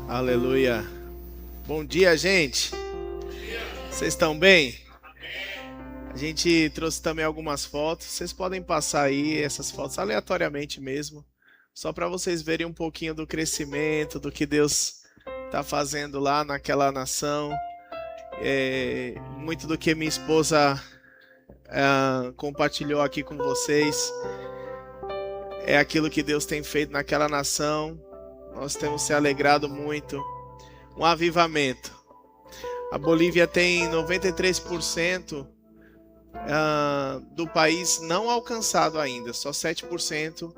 Aleluia. Bom dia, gente. Vocês estão bem? A gente trouxe também algumas fotos. Vocês podem passar aí essas fotos aleatoriamente mesmo, só para vocês verem um pouquinho do crescimento, do que Deus está fazendo lá naquela nação. Muito do que minha esposa compartilhou aqui com vocês é aquilo que Deus tem feito naquela nação. Nós temos se alegrado muito. Um avivamento. A Bolívia tem 93% do país não alcançado ainda. Só 7%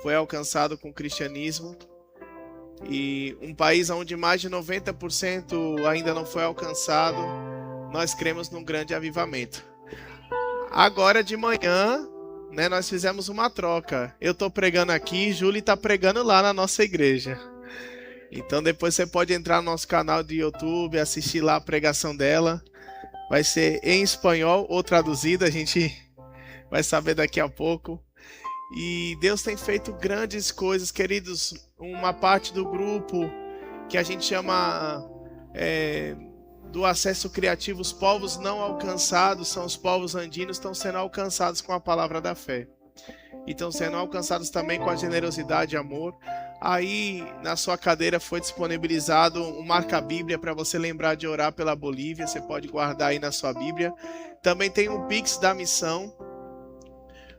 foi alcançado com o cristianismo. E um país onde mais de 90% ainda não foi alcançado, nós cremos num grande avivamento. Agora de manhã, né, nós fizemos uma troca. Eu estou pregando aqui, Júlia está pregando lá na nossa igreja. Então depois você pode entrar no nosso canal de YouTube, assistir lá a pregação dela. Vai ser em espanhol ou traduzida, a gente vai saber daqui a pouco. E Deus tem feito grandes coisas, queridos. Uma parte do grupo que a gente chama do acesso criativo, os povos não alcançados, são os povos andinos, estão sendo alcançados com a palavra da fé. E estão sendo alcançados também com a generosidade e amor. Aí na sua cadeira foi disponibilizado um marca-bíblia para você lembrar de orar pela Bolívia. Você pode guardar aí na sua Bíblia. Também tem um Pix da missão.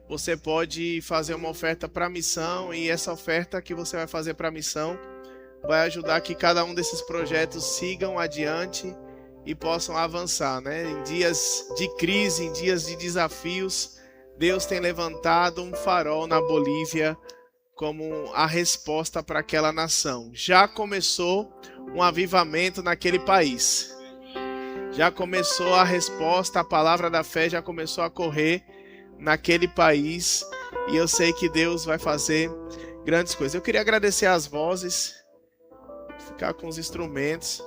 Você pode fazer uma oferta para a missão, e essa oferta que você vai fazer para a missão vai ajudar que cada um desses projetos sigam adiante e possam avançar, né? Em dias de crise, em dias de desafios, Deus tem levantado um farol na Bolívia como a resposta para aquela nação. Já começou um avivamento naquele país. Já começou a resposta, a palavra da fé já começou a correr naquele país, e eu sei que Deus vai fazer grandes coisas. Eu queria agradecer as vozes, ficar com os instrumentos.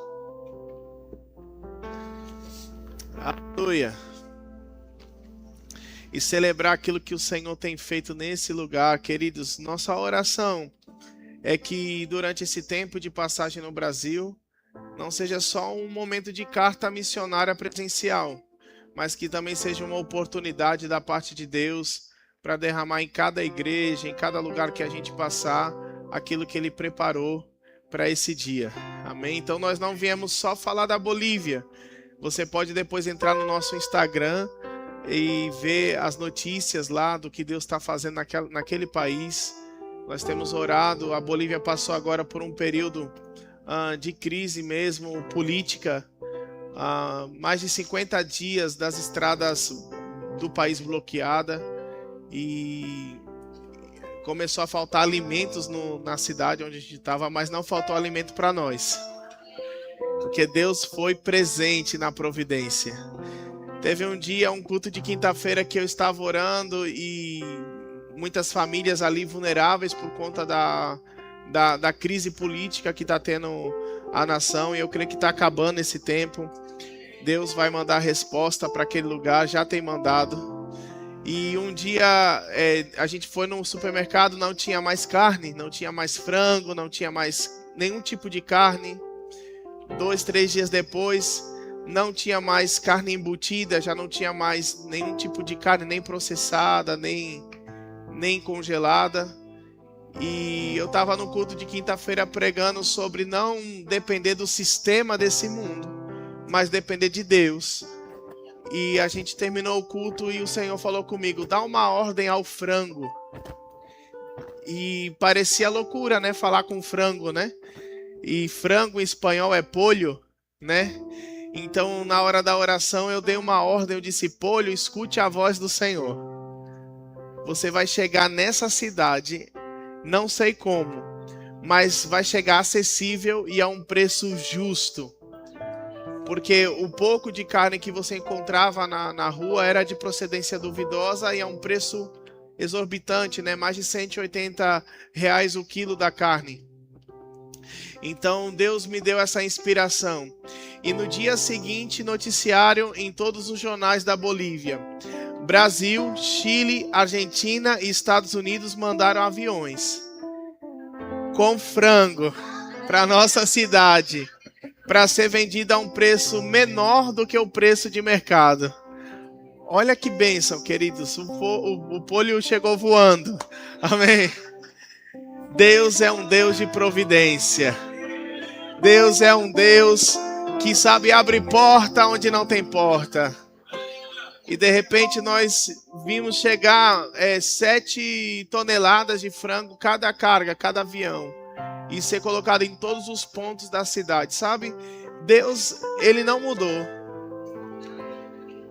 Aleluia. E celebrar aquilo que o Senhor tem feito nesse lugar, queridos. Nossa oração é que durante esse tempo de passagem no Brasil não seja só um momento de carta missionária presencial, mas que também seja uma oportunidade da parte de Deus para derramar em cada igreja, em cada lugar que a gente passar, aquilo que Ele preparou para esse dia. Amém? Então nós não viemos só falar da Bolívia. Você pode depois entrar no nosso Instagram e ver as notícias lá do que Deus está fazendo naquele país. Nós temos orado. A Bolívia passou agora por um período de crise mesmo, política. Mais de 50 dias das estradas do país bloqueada, e começou a faltar alimentos na cidade onde a gente estava, mas não faltou alimento para nós, porque Deus foi presente na providência. Teve um dia, um culto de quinta-feira que eu estava orando, e muitas famílias ali vulneráveis por conta da crise política que está tendo a nação, e eu creio que está acabando esse tempo. Deus vai mandar a resposta para aquele lugar, já tem mandado. E um dia a gente foi no supermercado, não tinha mais carne, não tinha mais frango, não tinha mais nenhum tipo de carne. 2, 3 dias depois, não tinha mais carne embutida, já não tinha mais nenhum tipo de carne, nem processada, nem congelada. E eu estava no culto de quinta-feira pregando sobre não depender do sistema desse mundo, mas depender de Deus. E a gente terminou o culto e o Senhor falou comigo: dá uma ordem ao frango. E parecia loucura, né? Falar com frango, né? E frango em espanhol é polho, né? Então na hora da oração eu dei uma ordem, eu disse: polho, escute a voz do Senhor. Você vai chegar nessa cidade, não sei como, mas vai chegar acessível e a um preço justo. Porque o pouco de carne que você encontrava na rua era de procedência duvidosa e a um preço exorbitante, né? Mais de R$180 o quilo da carne. Então Deus me deu essa inspiração. E no dia seguinte, noticiário em todos os jornais da Bolívia: Brasil, Chile, Argentina e Estados Unidos mandaram aviões com frango para nossa cidade, para ser vendida a um preço menor do que o preço de mercado. Olha que bênção, queridos. O polho chegou voando. Amém. Deus é um Deus de providência. Deus é um Deus que sabe abrir porta onde não tem porta. E de repente nós vimos chegar 7 toneladas de frango, cada carga, cada avião. E ser colocado em todos os pontos da cidade, sabe? Deus, Ele não mudou.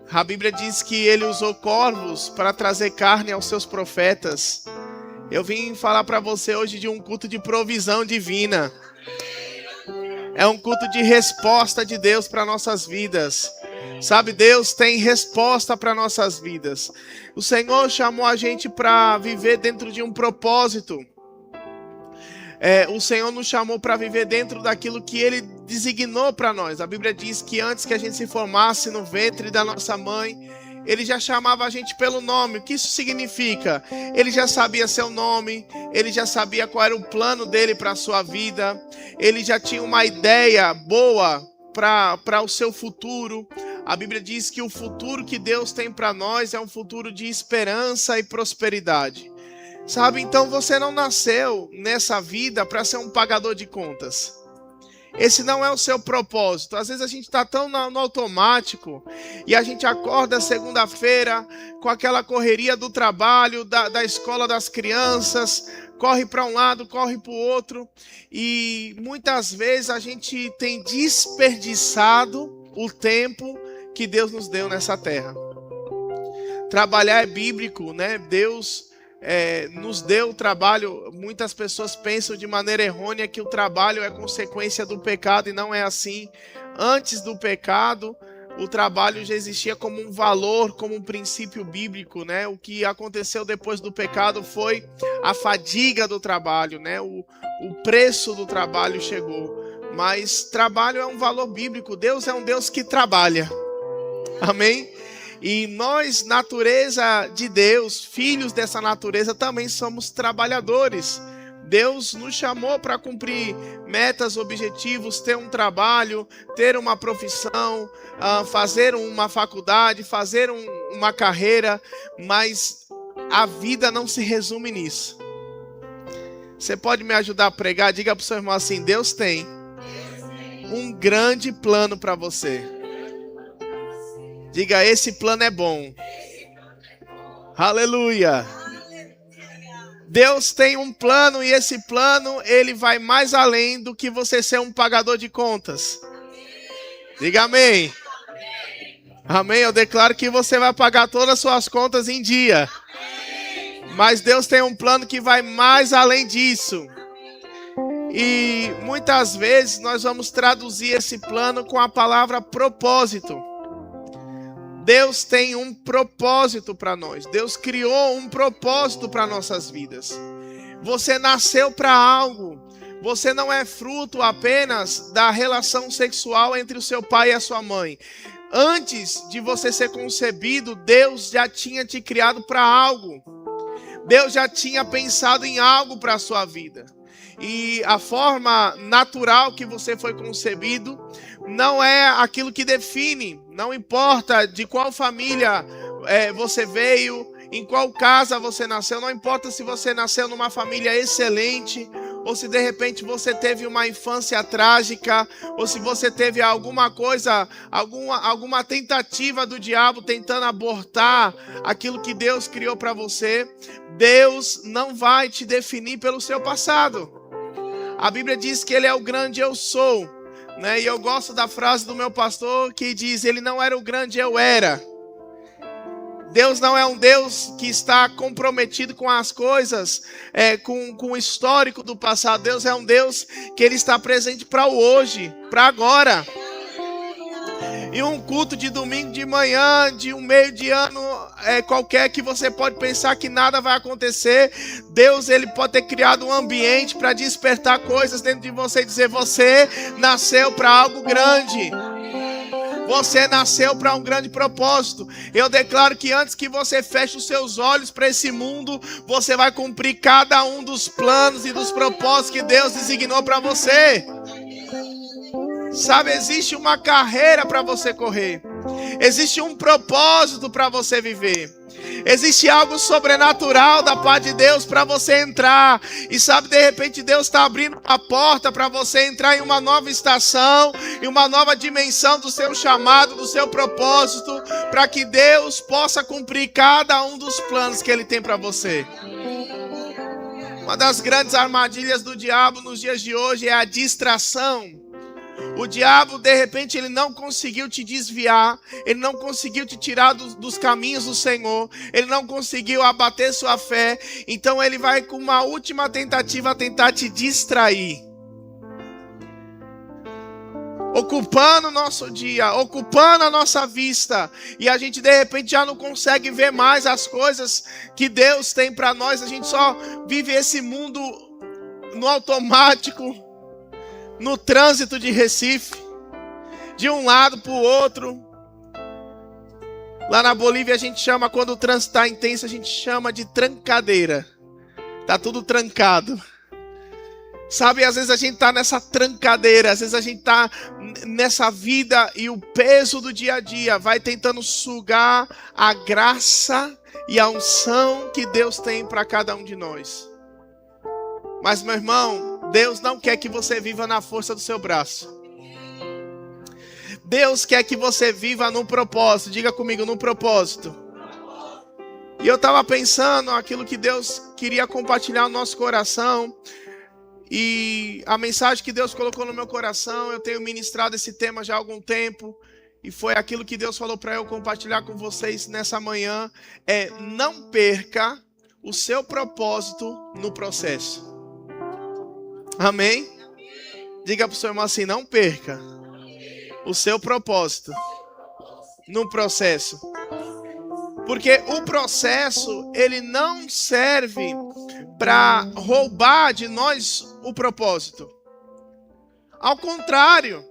A Bíblia diz que Ele usou corvos para trazer carne aos seus profetas. Eu vim falar para você hoje de um culto de provisão divina. É um culto de resposta de Deus para nossas vidas. Sabe, Deus tem resposta para nossas vidas. O Senhor chamou a gente para viver dentro de um propósito. O Senhor nos chamou para viver dentro daquilo que Ele designou para nós. A Bíblia diz que antes que a gente se formasse no ventre da nossa mãe, Ele já chamava a gente pelo nome. O que isso significa? Ele já sabia seu nome, Ele já sabia qual era o plano dele para a sua vida, Ele já tinha uma ideia boa para o seu futuro. A Bíblia diz que o futuro que Deus tem para nós é um futuro de esperança e prosperidade. Sabe, então você não nasceu nessa vida para ser um pagador de contas. Esse não é o seu propósito. Às vezes a gente está tão no automático e a gente acorda segunda-feira com aquela correria do trabalho, da escola das crianças, corre para um lado, corre para o outro, e muitas vezes a gente tem desperdiçado o tempo que Deus nos deu nessa terra. Trabalhar é bíblico, né? Deus nos deu o trabalho. Muitas pessoas pensam de maneira errônea que o trabalho é consequência do pecado, e não é assim. Antes do pecado, o trabalho já existia como um valor, como um princípio bíblico, né? O que aconteceu depois do pecado foi a fadiga do trabalho, né? O preço do trabalho chegou. Mas trabalho é um valor bíblico. Deus é um Deus que trabalha. Amém? E nós, natureza de Deus, filhos dessa natureza, também somos trabalhadores. Deus nos chamou para cumprir metas, objetivos, ter um trabalho, ter uma profissão, fazer uma faculdade, fazer uma carreira, mas a vida não se resume nisso. Você pode me ajudar a pregar? Diga para o seu irmão assim: Deus tem um grande plano para você. Diga, esse plano é bom. Aleluia. Deus tem um plano, e esse plano, ele vai mais além do que você ser um pagador de contas. Diga amém. Amém. Eu declaro que você vai pagar todas as suas contas em dia. Mas Deus tem um plano que vai mais além disso. E muitas vezes nós vamos traduzir esse plano com a palavra propósito. Deus tem um propósito para nós. Deus criou um propósito para nossas vidas. Você nasceu para algo. Você não é fruto apenas da relação sexual entre o seu pai e a sua mãe. Antes de você ser concebido, Deus já tinha te criado para algo. Deus já tinha pensado em algo para a sua vida. E a forma natural que você foi concebido não é aquilo que define. Não importa de qual família você veio, em qual casa você nasceu. Não importa se você nasceu numa família excelente, ou se de repente você teve uma infância trágica, ou se você teve alguma coisa, alguma tentativa do diabo tentando abortar aquilo que Deus criou para você. Deus não vai te definir pelo seu passado. A Bíblia diz que Ele é o grande eu sou, né? E eu gosto da frase do meu pastor que diz: Ele não era o grande eu era. Deus não é um Deus que está comprometido com as coisas, com o histórico do passado. Deus é um Deus que Ele está presente para o hoje, para agora. E um culto de domingo de manhã, de um meio de ano qualquer, que você pode pensar que nada vai acontecer, Deus, Ele pode ter criado um ambiente para despertar coisas dentro de você e dizer: você nasceu para algo grande. Você nasceu para um grande propósito. Eu declaro que antes que você feche os seus olhos para esse mundo, você vai cumprir cada um dos planos e dos propósitos que Deus designou para você. Sabe, existe uma carreira para você correr. Existe um propósito para você viver. Existe algo sobrenatural da parte de Deus para você entrar. E sabe, de repente Deus está abrindo a porta para você entrar em uma nova estação, em uma nova dimensão do seu chamado, do seu propósito, para que Deus possa cumprir cada um dos planos que Ele tem para você. Uma das grandes armadilhas do diabo nos dias de hoje é a distração. O diabo, de repente, ele não conseguiu te desviar, ele não conseguiu te tirar dos caminhos do Senhor, ele não conseguiu abater sua fé, então ele vai com uma última tentativa tentar te distrair. Ocupando o nosso dia, ocupando a nossa vista, e a gente de repente já não consegue ver mais as coisas que Deus tem para nós, a gente só vive esse mundo no automático, no trânsito de Recife, de um lado para o outro. Lá na Bolívia a gente chama, quando o trânsito está intenso, a gente chama de trancadeira. Tá tudo trancado. Sabe, às vezes a gente está nessa trancadeira, às vezes a gente está nessa vida e o peso do dia a dia vai tentando sugar a graça e a unção que Deus tem para cada um de nós. Mas, meu irmão, Deus não quer que você viva na força do seu braço. Deus quer que você viva no propósito. Diga comigo, no propósito. E eu estava pensando aquilo que Deus queria compartilhar no nosso coração. E a mensagem que Deus colocou no meu coração, eu tenho ministrado esse tema já há algum tempo. E foi aquilo que Deus falou para eu compartilhar com vocês nessa manhã. Não perca o seu propósito no processo. Amém? Diga para o seu irmão assim, não perca o seu propósito no processo. Porque o processo, ele não serve para roubar de nós o propósito. Ao contrário,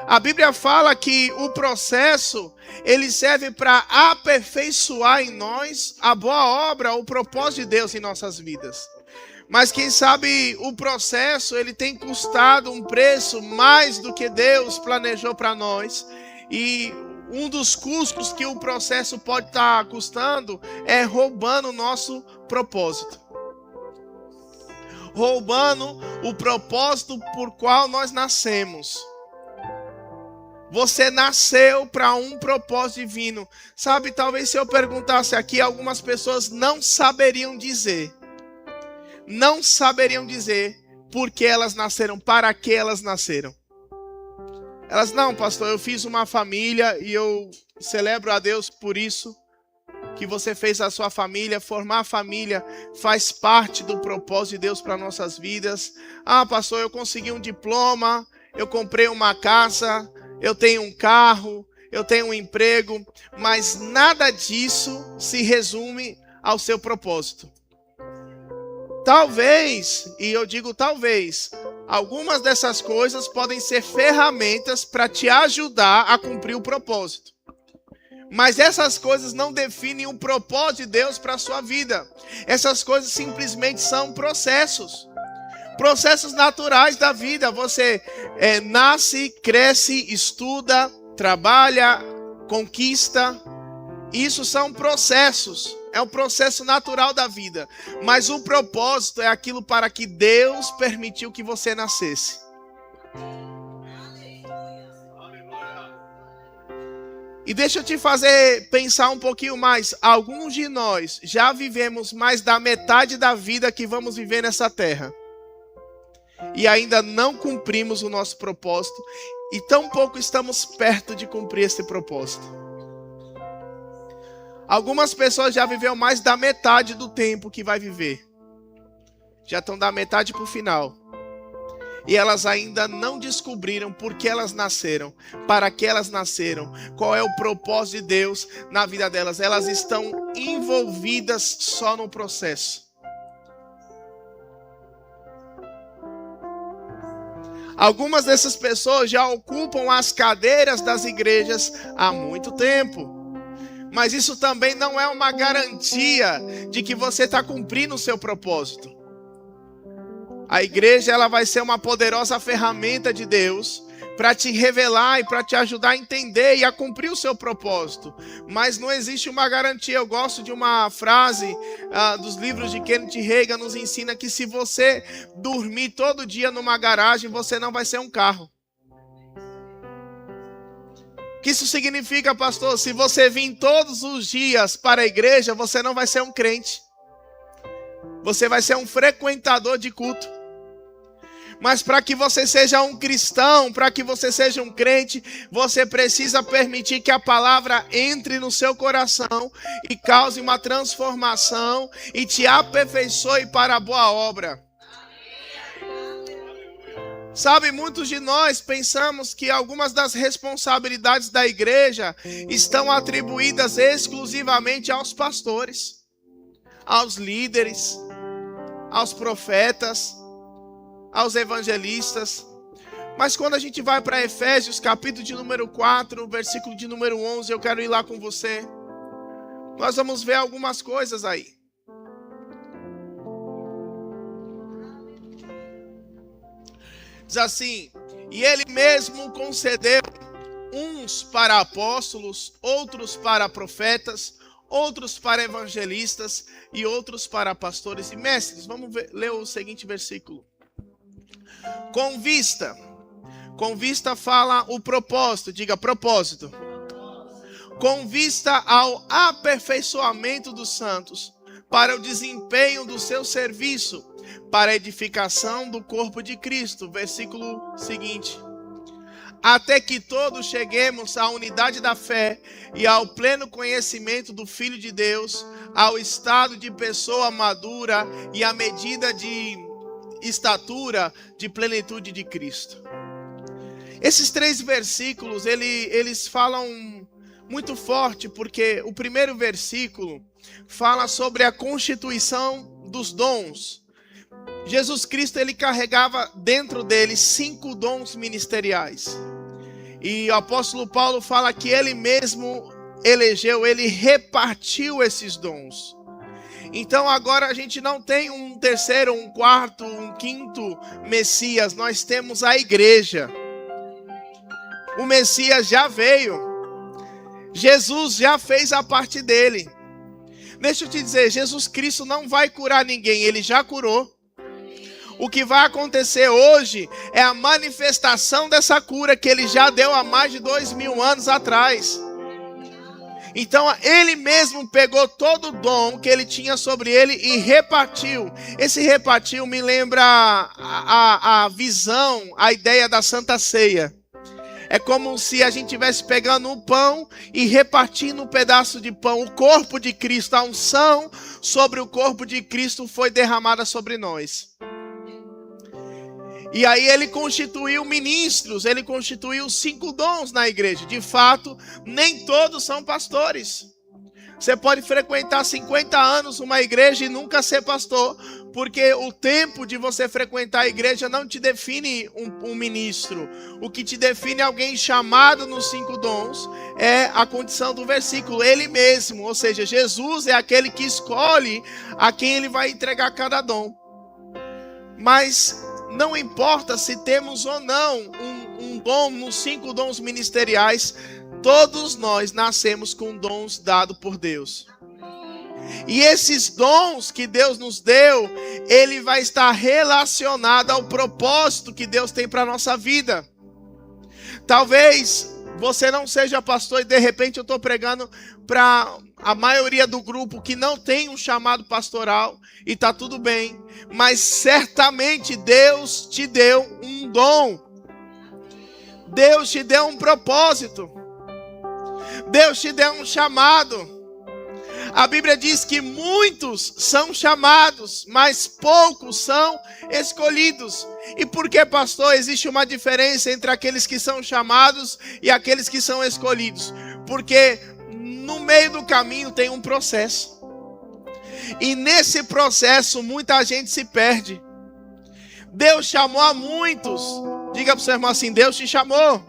a Bíblia fala que o processo, ele serve para aperfeiçoar em nós a boa obra, o propósito de Deus em nossas vidas. Mas quem sabe o processo, ele tem custado um preço mais do que Deus planejou para nós. E um dos custos que o processo pode estar custando é roubando o nosso propósito. Roubando o propósito por qual nós nascemos. Você nasceu para um propósito divino. Sabe, talvez se eu perguntasse aqui, algumas pessoas não saberiam dizer. Não saberiam dizer por que elas nasceram, para que elas nasceram. Elas, não, pastor, eu fiz uma família e eu celebro a Deus por isso, que você fez a sua família. Formar família faz parte do propósito de Deus para nossas vidas. Ah, pastor, eu consegui um diploma, eu comprei uma casa, eu tenho um carro, eu tenho um emprego, mas nada disso se resume ao seu propósito. Talvez, e eu digo talvez, algumas dessas coisas podem ser ferramentas para te ajudar a cumprir o propósito. Mas essas coisas não definem o propósito de Deus para a sua vida. Essas coisas simplesmente são processos. Processos naturais da vida. Você nasce, cresce, estuda, trabalha, conquista. Isso são processos. É um processo natural da vida. Mas o propósito é aquilo para que Deus permitiu que você nascesse. E deixa eu te fazer pensar um pouquinho mais. Alguns de nós já vivemos mais da metade da vida que vamos viver nessa terra. E ainda não cumprimos o nosso propósito. E tampouco estamos perto de cumprir esse propósito. Algumas pessoas já viveram mais da metade do tempo que vai viver. Já estão da metade para o final. E elas ainda não descobriram por que elas nasceram, para que elas nasceram, qual é o propósito de Deus na vida delas. Elas estão envolvidas só no processo. Algumas dessas pessoas já ocupam as cadeiras das igrejas há muito tempo. Mas isso também não é uma garantia de que você está cumprindo o seu propósito. A igreja, ela vai ser uma poderosa ferramenta de Deus para te revelar e para te ajudar a entender e a cumprir o seu propósito. Mas não existe uma garantia. Eu gosto de uma frase dos livros de Kenneth Hagin, nos ensina que se você dormir todo dia numa garagem, você não vai ser um carro. O que isso significa, pastor? Se você vir todos os dias para a igreja, você não vai ser um crente. Você vai ser um frequentador de culto. Mas para que você seja um cristão, para que você seja um crente, você precisa permitir que a palavra entre no seu coração e cause uma transformação e te aperfeiçoe para a boa obra. Sabe, muitos de nós pensamos que algumas das responsabilidades da igreja estão atribuídas exclusivamente aos pastores, aos líderes, aos profetas, aos evangelistas. Mas quando a gente vai para Efésios, capítulo de número 4, versículo de número 11, eu quero ir lá com você. Nós vamos ver algumas coisas aí. Diz assim: e ele mesmo concedeu uns para apóstolos, outros para profetas, outros para evangelistas e outros para pastores e mestres. Vamos ler o seguinte versículo. Com vista fala o propósito, diga propósito. Com vista ao aperfeiçoamento dos santos, para o desempenho do seu serviço, para a edificação do corpo de Cristo. Versículo seguinte. Até que todos cheguemos à unidade da fé e ao pleno conhecimento do Filho de Deus, ao estado de pessoa madura e à medida de estatura de plenitude de Cristo. Esses 3 versículos, eles falam muito forte, porque o primeiro versículo fala sobre a constituição dos dons. Jesus Cristo, ele carregava dentro dele 5 dons ministeriais. E o apóstolo Paulo fala que ele mesmo elegeu, ele repartiu esses dons. Então agora a gente não tem um terceiro, um quarto, um quinto Messias. Nós temos a igreja. O Messias já veio. Jesus já fez a parte dele. Deixa eu te dizer, Jesus Cristo não vai curar ninguém, ele já curou. O que vai acontecer hoje é a manifestação dessa cura que ele já deu há mais de 2000 anos atrás. Então ele mesmo pegou todo o dom que ele tinha sobre ele e repartiu. Esse repartiu me lembra a visão, a ideia da Santa Ceia. É como se a gente estivesse pegando um pão e repartindo um pedaço de pão. O corpo de Cristo, a unção sobre o corpo de Cristo foi derramada sobre nós. E aí ele constituiu ministros, ele constituiu 5 dons na igreja. De fato, nem todos são pastores. Você pode frequentar 50 anos uma igreja e nunca ser pastor, porque o tempo de você frequentar a igreja não te define um ministro. O que te define alguém chamado nos 5 dons é a condição do versículo, ele mesmo. Ou seja, Jesus é aquele que escolhe a quem ele vai entregar cada dom. Mas não importa se temos ou não um dom nos 5 dons ministeriais, todos nós nascemos com dons dados por Deus. E esses dons que Deus nos deu, ele vai estar relacionado ao propósito que Deus tem para a nossa vida. Talvez você não seja pastor e de repente eu estou pregando para a maioria do grupo que não tem um chamado pastoral e está tudo bem. Mas certamente Deus te deu um dom. Deus te deu um propósito. Deus te deu um chamado. A Bíblia diz que muitos são chamados, mas poucos são escolhidos. E por que, pastor, existe uma diferença entre aqueles que são chamados e aqueles que são escolhidos? Porque no meio do caminho tem um processo. E nesse processo muita gente se perde. Deus chamou a muitos Diga para o seu irmão assim: Deus te chamou.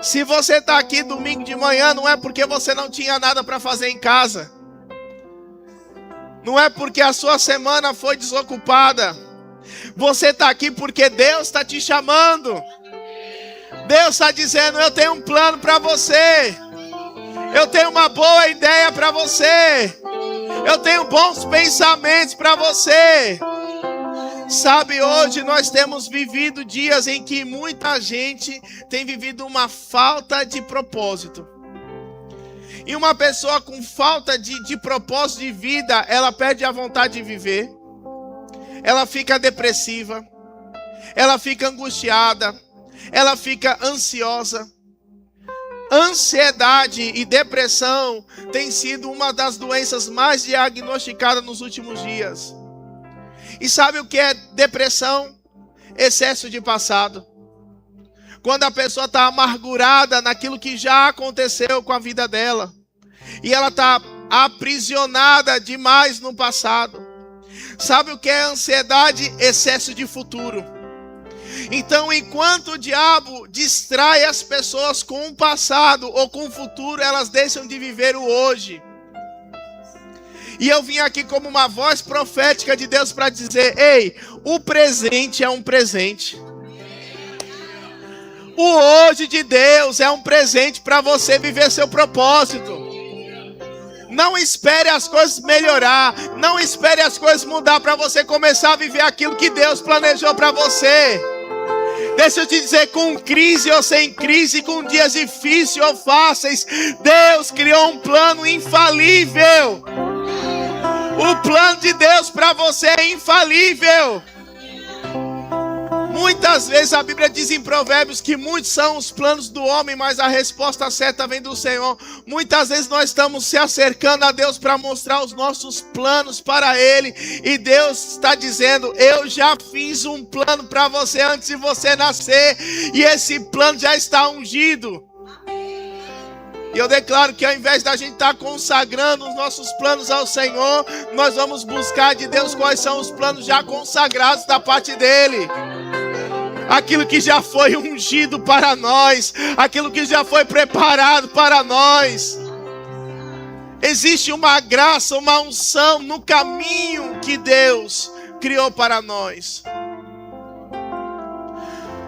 Se você está aqui domingo de manhã, não é porque você não tinha nada para fazer em casa. Não é porque a sua semana foi desocupada. Você está aqui porque Deus está te chamando. Deus está dizendo: eu tenho um plano para você. Eu tenho uma boa ideia para você. Eu tenho bons pensamentos para você. Sabe, hoje nós temos vivido dias em que muita gente tem vivido uma falta de propósito. E uma pessoa com falta de propósito de vida, ela perde a vontade de viver. Ela fica depressiva. Ela fica angustiada. Ela fica ansiosa. Ansiedade e depressão tem sido uma das doenças mais diagnosticadas nos últimos dias. E sabe o que é depressão? Excesso de passado. Quando a pessoa está amargurada naquilo que já aconteceu com a vida dela. E ela está aprisionada demais no passado. Sabe o que é ansiedade? Excesso de futuro. Então, enquanto o diabo distrai as pessoas com o passado ou com o futuro, elas deixam de viver o hoje. E eu vim aqui como uma voz profética de Deus para dizer: ei, o presente é um presente. O hoje de Deus é um presente para você viver seu propósito. Não espere as coisas melhorar. Não espere as coisas mudar para você começar a viver aquilo que Deus planejou para você. Deixa eu te dizer, com crise ou sem crise, com dias difíceis ou fáceis, Deus criou um plano infalível. O plano de Deus para você é infalível. Muitas vezes a Bíblia diz em Provérbios que muitos são os planos do homem, mas a resposta certa vem do Senhor. Muitas vezes nós estamos se acercando a Deus para mostrar os nossos planos para Ele. E Deus está dizendo: eu já fiz um plano para você antes de você nascer. E esse plano já está ungido. E eu declaro que ao invés da gente estar consagrando os nossos planos ao Senhor, nós vamos buscar de Deus quais são os planos já consagrados da parte dEle. Aquilo que já foi ungido para nós, aquilo que já foi preparado para nós. Existe uma graça, uma unção no caminho que Deus criou para nós.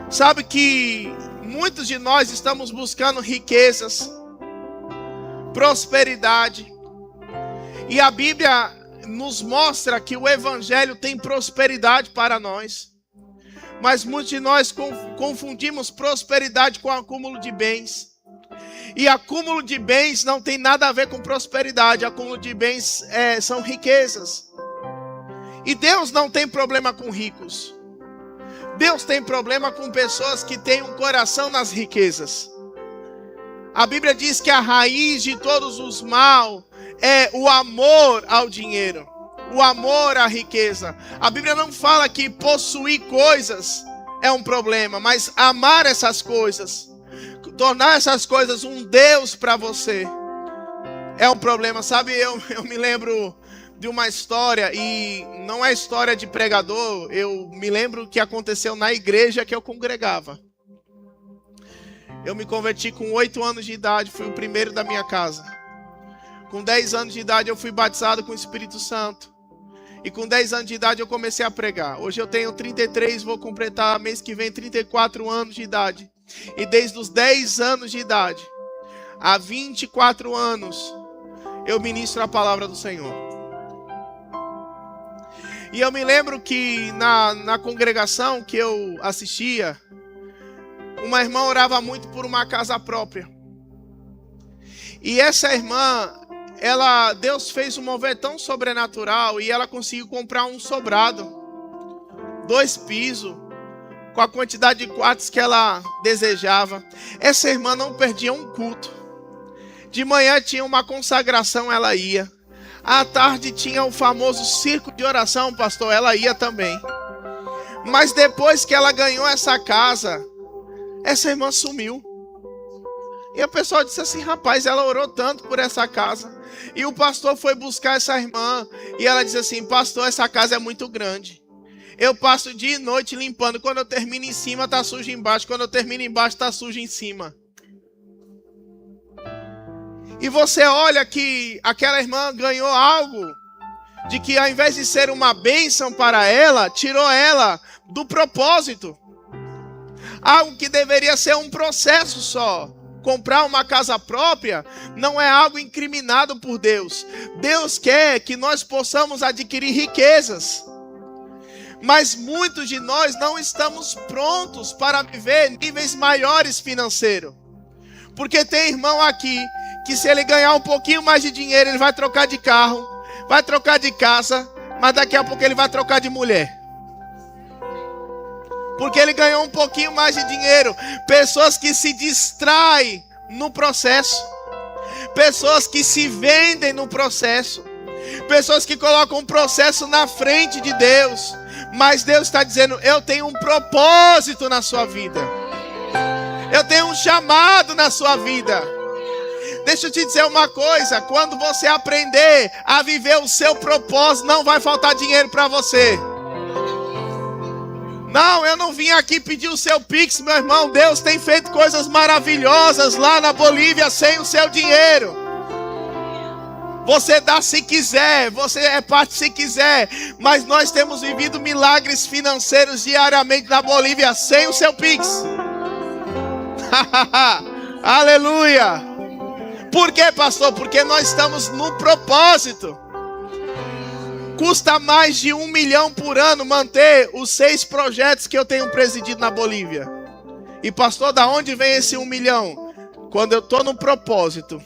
Sabe que muitos de nós estamos buscando riquezas, prosperidade. E a Bíblia nos mostra que o Evangelho tem prosperidade para nós. Mas muitos de nós confundimos prosperidade com acúmulo de bens. E acúmulo de bens não tem nada a ver com prosperidade. Acúmulo de bens são riquezas. E Deus não tem problema com ricos. Deus tem problema com pessoas que têm um coração nas riquezas. A Bíblia diz que a raiz de todos os mal é o amor ao dinheiro. O amor à riqueza. A Bíblia não fala que possuir coisas é um problema, mas amar essas coisas, tornar essas coisas um Deus para você, é um problema. Sabe, eu me lembro de uma história, e não é história de pregador, eu me lembro que aconteceu na igreja que eu congregava. Eu me converti com 8 anos de idade, fui o primeiro da minha casa. Com 10 anos de idade eu fui batizado com o Espírito Santo. E com 10 anos de idade eu comecei a pregar. Hoje eu tenho 33, vou completar mês que vem 34 anos de idade. E desde os 10 anos de idade, há 24 anos, eu ministro a palavra do Senhor. E eu me lembro que na congregação que eu assistia, uma irmã orava muito por uma casa própria. E essa irmã, Deus fez um mover tão sobrenatural e ela conseguiu comprar um sobrado, 2 pisos, com a quantidade de quartos que ela desejava. Essa irmã não perdia um culto. De manhã tinha uma consagração, ela ia. À tarde tinha o famoso circo de oração, pastor, ela ia também. Mas depois que ela ganhou essa casa, essa irmã sumiu. E a pessoa disse assim: rapaz, ela orou tanto por essa casa. E o pastor foi buscar essa irmã. E ela disse assim: pastor, essa casa é muito grande. Eu passo dia e noite limpando. Quando eu termino em cima, tá sujo embaixo. Quando eu termino embaixo, tá sujo em cima. E você olha que aquela irmã ganhou algo de que, ao invés de ser uma bênção para ela, tirou ela do propósito. Algo que deveria ser um processo só. Comprar uma casa própria não é algo incriminado por Deus. Deus quer que nós possamos adquirir riquezas. Mas muitos de nós não estamos prontos para viver níveis maiores financeiros. Porque tem irmão aqui que, se ele ganhar um pouquinho mais de dinheiro, ele vai trocar de carro, vai trocar de casa, mas daqui a pouco ele vai trocar de mulher. Porque ele ganhou um pouquinho mais de dinheiro. Pessoas que se distraem no processo. Pessoas que se vendem no processo. Pessoas que colocam o processo na frente de Deus. Mas Deus está dizendo: eu tenho um propósito na sua vida. Eu tenho um chamado na sua vida. Deixa eu te dizer uma coisa. Quando você aprender a viver o seu propósito, não vai faltar dinheiro para você. Não, eu não vim aqui pedir o seu Pix, meu irmão. Deus tem feito coisas maravilhosas lá na Bolívia sem o seu dinheiro. Você dá se quiser, você é parte se quiser. Mas nós temos vivido milagres financeiros diariamente na Bolívia sem o seu Pix. Aleluia. Por quê, pastor? Porque nós estamos no propósito. Custa mais de 1 milhão por ano manter os 6 projetos que eu tenho presidido na Bolívia. E pastor, da onde vem esse 1 milhão? Quando eu estou no propósito.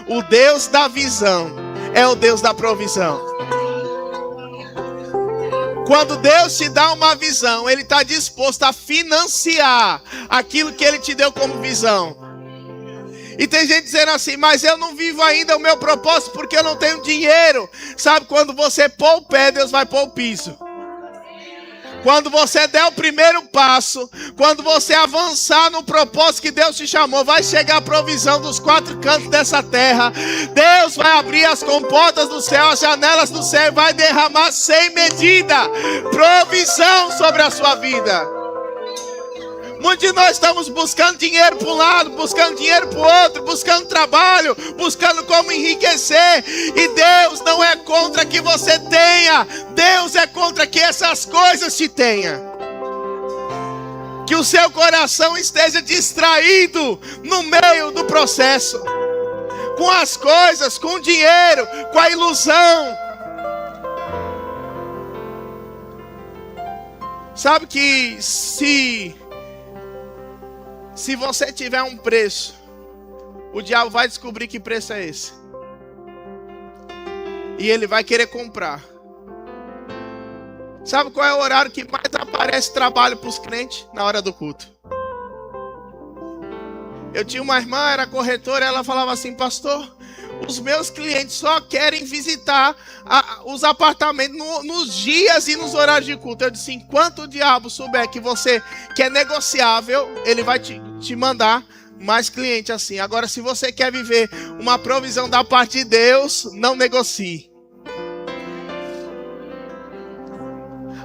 O Deus da visão é o Deus da provisão. Quando Deus te dá uma visão, Ele está disposto a financiar aquilo que Ele te deu como visão. E tem gente dizendo assim: mas eu não vivo ainda o meu propósito porque eu não tenho dinheiro. Sabe, quando você pôr o pé, Deus vai pôr o piso. Quando você der o primeiro passo, quando você avançar no propósito que Deus te chamou, vai chegar a provisão dos 4 cantos dessa terra. Deus vai abrir as comportas do céu, as janelas do céu, e vai derramar sem medida provisão sobre a sua vida. Muitos de nós estamos buscando dinheiro para um lado, buscando dinheiro para o outro, buscando trabalho, buscando como enriquecer. E Deus não é contra que você tenha. Deus é contra que essas coisas te tenha. Que o seu coração esteja distraído no meio do processo. Com as coisas, com o dinheiro, com a ilusão. Sabe que se você tiver um preço, o diabo vai descobrir que preço é esse. E ele vai querer comprar. Sabe qual é o horário que mais aparece trabalho para os crentes? Na hora do culto. Eu tinha uma irmã, era corretora, ela falava assim: pastor, os meus clientes só querem visitar os apartamentos nos dias e nos horários de culto. Eu disse: enquanto o diabo souber que você quer negociável, ele vai te mandar mais cliente assim. Agora, se você quer viver uma provisão da parte de Deus, não negocie.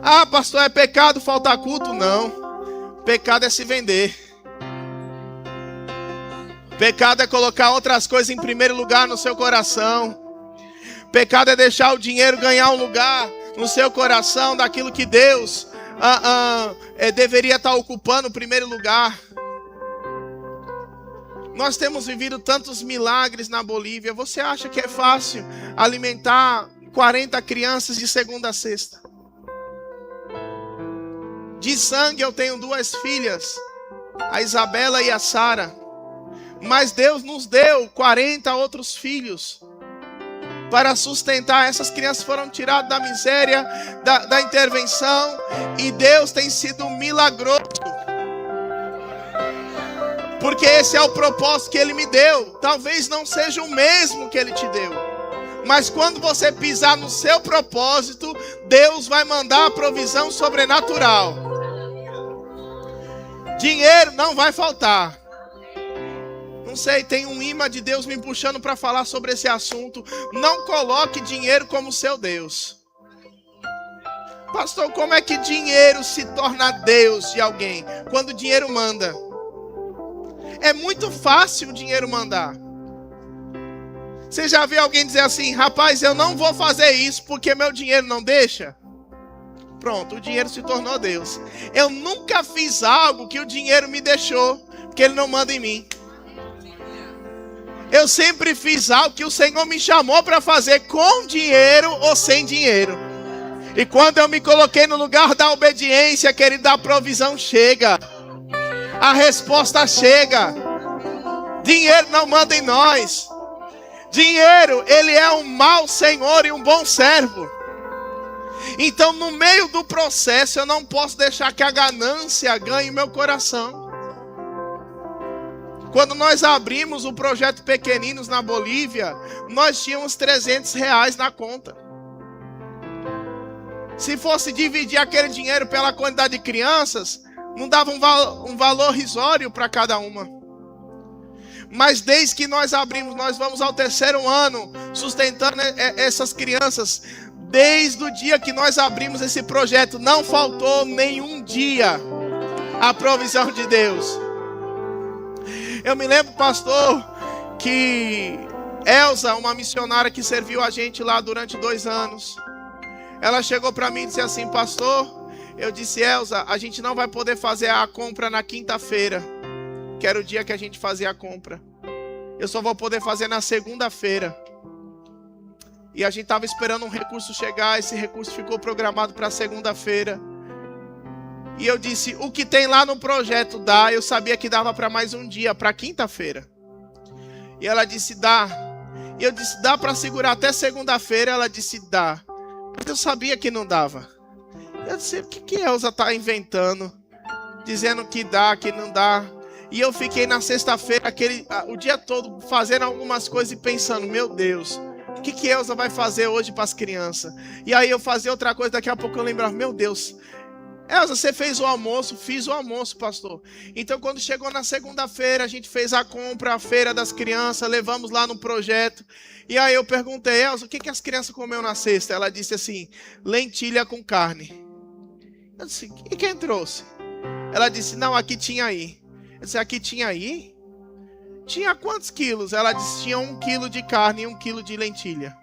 Ah, pastor, é pecado faltar culto? Não. Pecado é se vender. Pecado é colocar outras coisas em primeiro lugar no seu coração. Pecado é deixar o dinheiro ganhar um lugar no seu coração daquilo que Deus deveria estar ocupando o primeiro lugar. Nós temos vivido tantos milagres na Bolívia. Você acha que é fácil alimentar 40 crianças de segunda a sexta? De sangue eu tenho 2 filhas, a Isabela e a Sara. Mas Deus nos deu 40 outros filhos para sustentar. Essas crianças foram tiradas da miséria, da intervenção. E Deus tem sido milagroso. Porque esse é o propósito que Ele me deu. Talvez não seja o mesmo que Ele te deu. Mas quando você pisar no seu propósito, Deus vai mandar a provisão sobrenatural. Dinheiro não vai faltar. Não sei, tem um imã de Deus me puxando para falar sobre esse assunto. Não coloque dinheiro como seu Deus. Pastor, como é que dinheiro se torna Deus de alguém? Quando o dinheiro manda. É muito fácil o dinheiro mandar. Você já viu alguém dizer assim: rapaz, eu não vou fazer isso porque meu dinheiro não deixa? Pronto, o dinheiro se tornou Deus. Eu nunca fiz algo que o dinheiro me deixou, porque ele não manda em mim. Eu sempre fiz algo que o Senhor me chamou para fazer, com dinheiro ou sem dinheiro. E quando eu me coloquei no lugar da obediência, querido, a provisão chega. A resposta chega. Dinheiro não manda em nós. Dinheiro, ele é um mau senhor e um bom servo. Então, no meio do processo, eu não posso deixar que a ganância ganhe meu coração. Quando nós abrimos o projeto Pequeninos na Bolívia, nós tínhamos R$300 na conta. Se fosse dividir aquele dinheiro pela quantidade de crianças, não dava um valor risório para cada uma. Mas desde que nós abrimos, nós vamos ao 3º ano sustentando essas crianças. Desde o dia que nós abrimos esse projeto, não faltou nenhum dia a provisão de Deus. Eu me lembro, pastor, que Elza, uma missionária que serviu a gente lá durante 2 anos, ela chegou para mim e disse assim: pastor, eu disse: Elza, a gente não vai poder fazer a compra na quinta-feira, que era o dia que a gente fazia a compra. Eu só vou poder fazer na segunda-feira. E a gente estava esperando um recurso chegar, esse recurso ficou programado para segunda-feira. E eu disse: o que tem lá no projeto dá. Eu sabia que dava para mais um dia, para quinta-feira. E ela disse: dá. E eu disse: dá para segurar até segunda-feira? Ela disse: dá. Mas eu sabia que não dava. Eu disse: o que Elza está inventando? Dizendo que dá, que não dá. E eu fiquei na sexta-feira, o dia todo, fazendo algumas coisas e pensando: meu Deus, o que Elza vai fazer hoje para as crianças? E aí eu fazia outra coisa, daqui a pouco eu lembrava: meu Deus, Elza, você fez o almoço? Fiz o almoço, pastor. Então, quando chegou na segunda-feira, a gente fez a compra, a feira das crianças, levamos lá no projeto. E aí eu perguntei: Elza, o que as crianças comeram na sexta? Ela disse assim: lentilha com carne. Eu disse: e quem trouxe? Ela disse: não, aqui tinha aí. Eu disse: aqui tinha aí? Tinha quantos quilos? Ela disse: tinha 1 quilo de carne e 1 quilo de lentilha.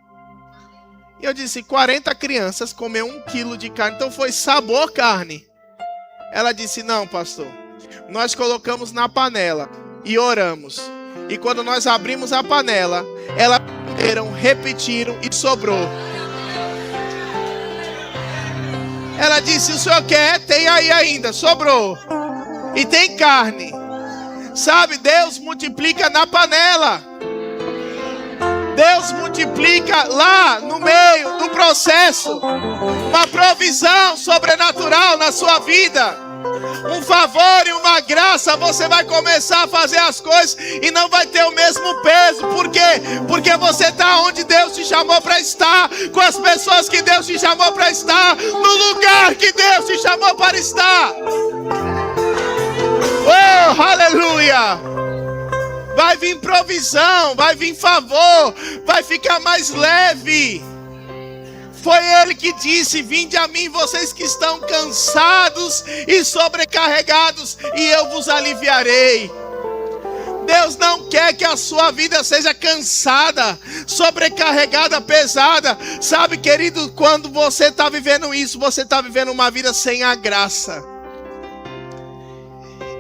E eu disse: 40 crianças comeu 1 quilo de carne, então foi sabor carne. Ela disse: não, pastor, nós colocamos na panela e oramos. E quando nós abrimos a panela, elas comeram, repetiram e sobrou. Ela disse: o senhor quer? Tem aí ainda, sobrou. E tem carne. Sabe, Deus multiplica na panela. Deus multiplica lá no meio do processo. Uma provisão sobrenatural na sua vida. Um favor e uma graça. Você vai começar a fazer as coisas e não vai ter o mesmo peso. Por quê? Porque você está onde Deus te chamou para estar, com as pessoas que Deus te chamou para estar, no lugar que Deus te chamou para estar. Oh, aleluia! Vai vir provisão, vai vir favor, vai ficar mais leve. Foi Ele que disse: vinde a mim, vocês que estão cansados e sobrecarregados, e eu vos aliviarei. Deus não quer que a sua vida seja cansada, sobrecarregada, pesada. Sabe, querido, quando você está vivendo isso, você está vivendo uma vida sem a graça.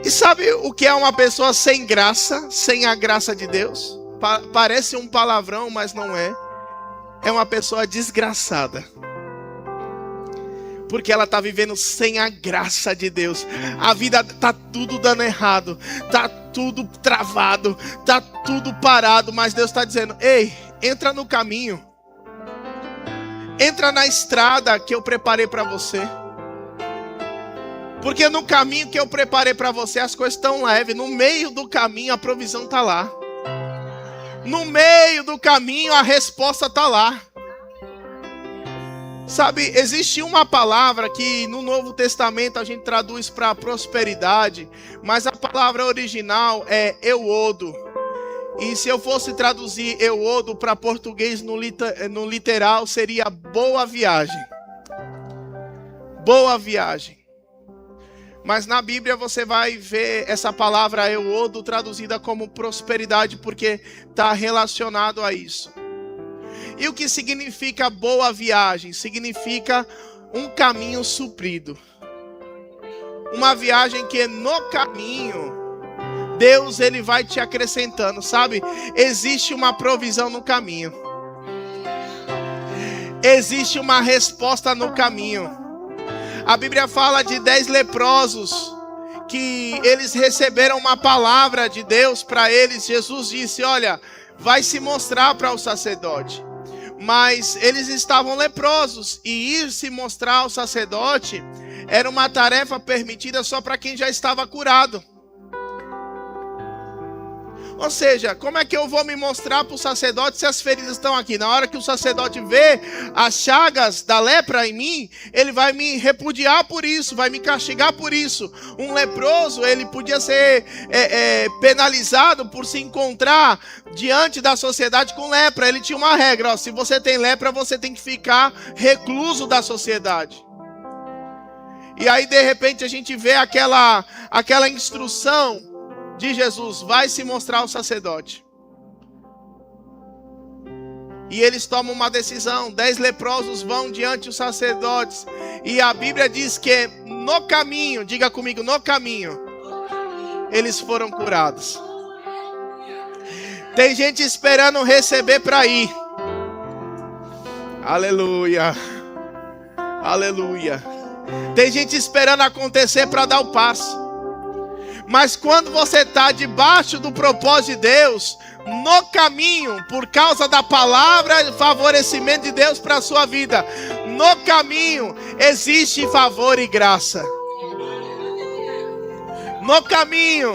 E sabe o que é uma pessoa sem graça, sem a graça de Deus? Parece um palavrão, mas não é. É uma pessoa desgraçada. Porque ela está vivendo sem a graça de Deus. A vida está tudo dando errado. Está tudo travado. Está tudo parado. Mas Deus está dizendo: ei, entra no caminho. Entra na estrada que eu preparei para você. Porque no caminho que eu preparei para você, as coisas estão leves. No meio do caminho, a provisão está lá. No meio do caminho, a resposta está lá. Sabe, existe uma palavra que no Novo Testamento a gente traduz para prosperidade, mas a palavra original é euodo. E se eu fosse traduzir euodo para português no literal, seria boa viagem. boa viagem. Mas na Bíblia você vai ver essa palavra euodo traduzida como prosperidade, porque está relacionado a isso. E o que significa boa viagem? Significa um caminho suprido. Uma viagem que no caminho, Deus ele vai te acrescentando, sabe? Existe uma provisão no caminho. Existe uma resposta no caminho. A Bíblia fala de 10 leprosos, que eles receberam uma palavra de Deus para eles. Jesus disse, olha, vai se mostrar para o sacerdote. Mas eles estavam leprosos, e ir se mostrar ao sacerdote era uma tarefa permitida só para quem já estava curado. Ou seja, como é que eu vou me mostrar para o sacerdote se as feridas estão aqui? Na hora que o sacerdote vê as chagas da lepra em mim, ele vai me repudiar por isso, vai me castigar por isso. Um leproso, ele podia ser penalizado por se encontrar diante da sociedade com lepra. Ele tinha uma regra, ó, se você tem lepra, você tem que ficar recluso da sociedade. E aí, de repente, a gente vê aquela instrução de Jesus, vai se mostrar ao sacerdote. E eles tomam uma decisão, 10 leprosos vão diante dos sacerdotes. E a Bíblia diz que no caminho, diga comigo, no caminho, eles foram curados. Tem gente esperando receber para ir. Aleluia. Aleluia. Tem gente esperando acontecer para dar o passo. Mas quando você está debaixo do propósito de Deus, no caminho, por causa da palavra, favorecimento de Deus para a sua vida, no caminho existe favor e graça. No caminho,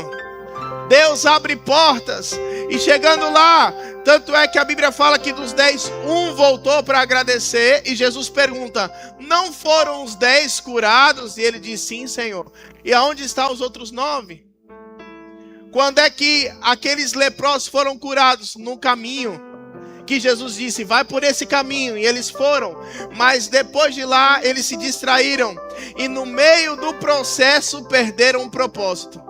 Deus abre portas. E chegando lá, tanto é que a Bíblia fala que dos 10, um voltou para agradecer. E Jesus pergunta, não foram os 10 curados? E ele diz, sim, Senhor. E aonde estão os outros 9? Quando é que aqueles leprosos foram curados? No caminho. Que Jesus disse, vai por esse caminho. E eles foram. Mas depois de lá, eles se distraíram. E no meio do processo, perderam o propósito.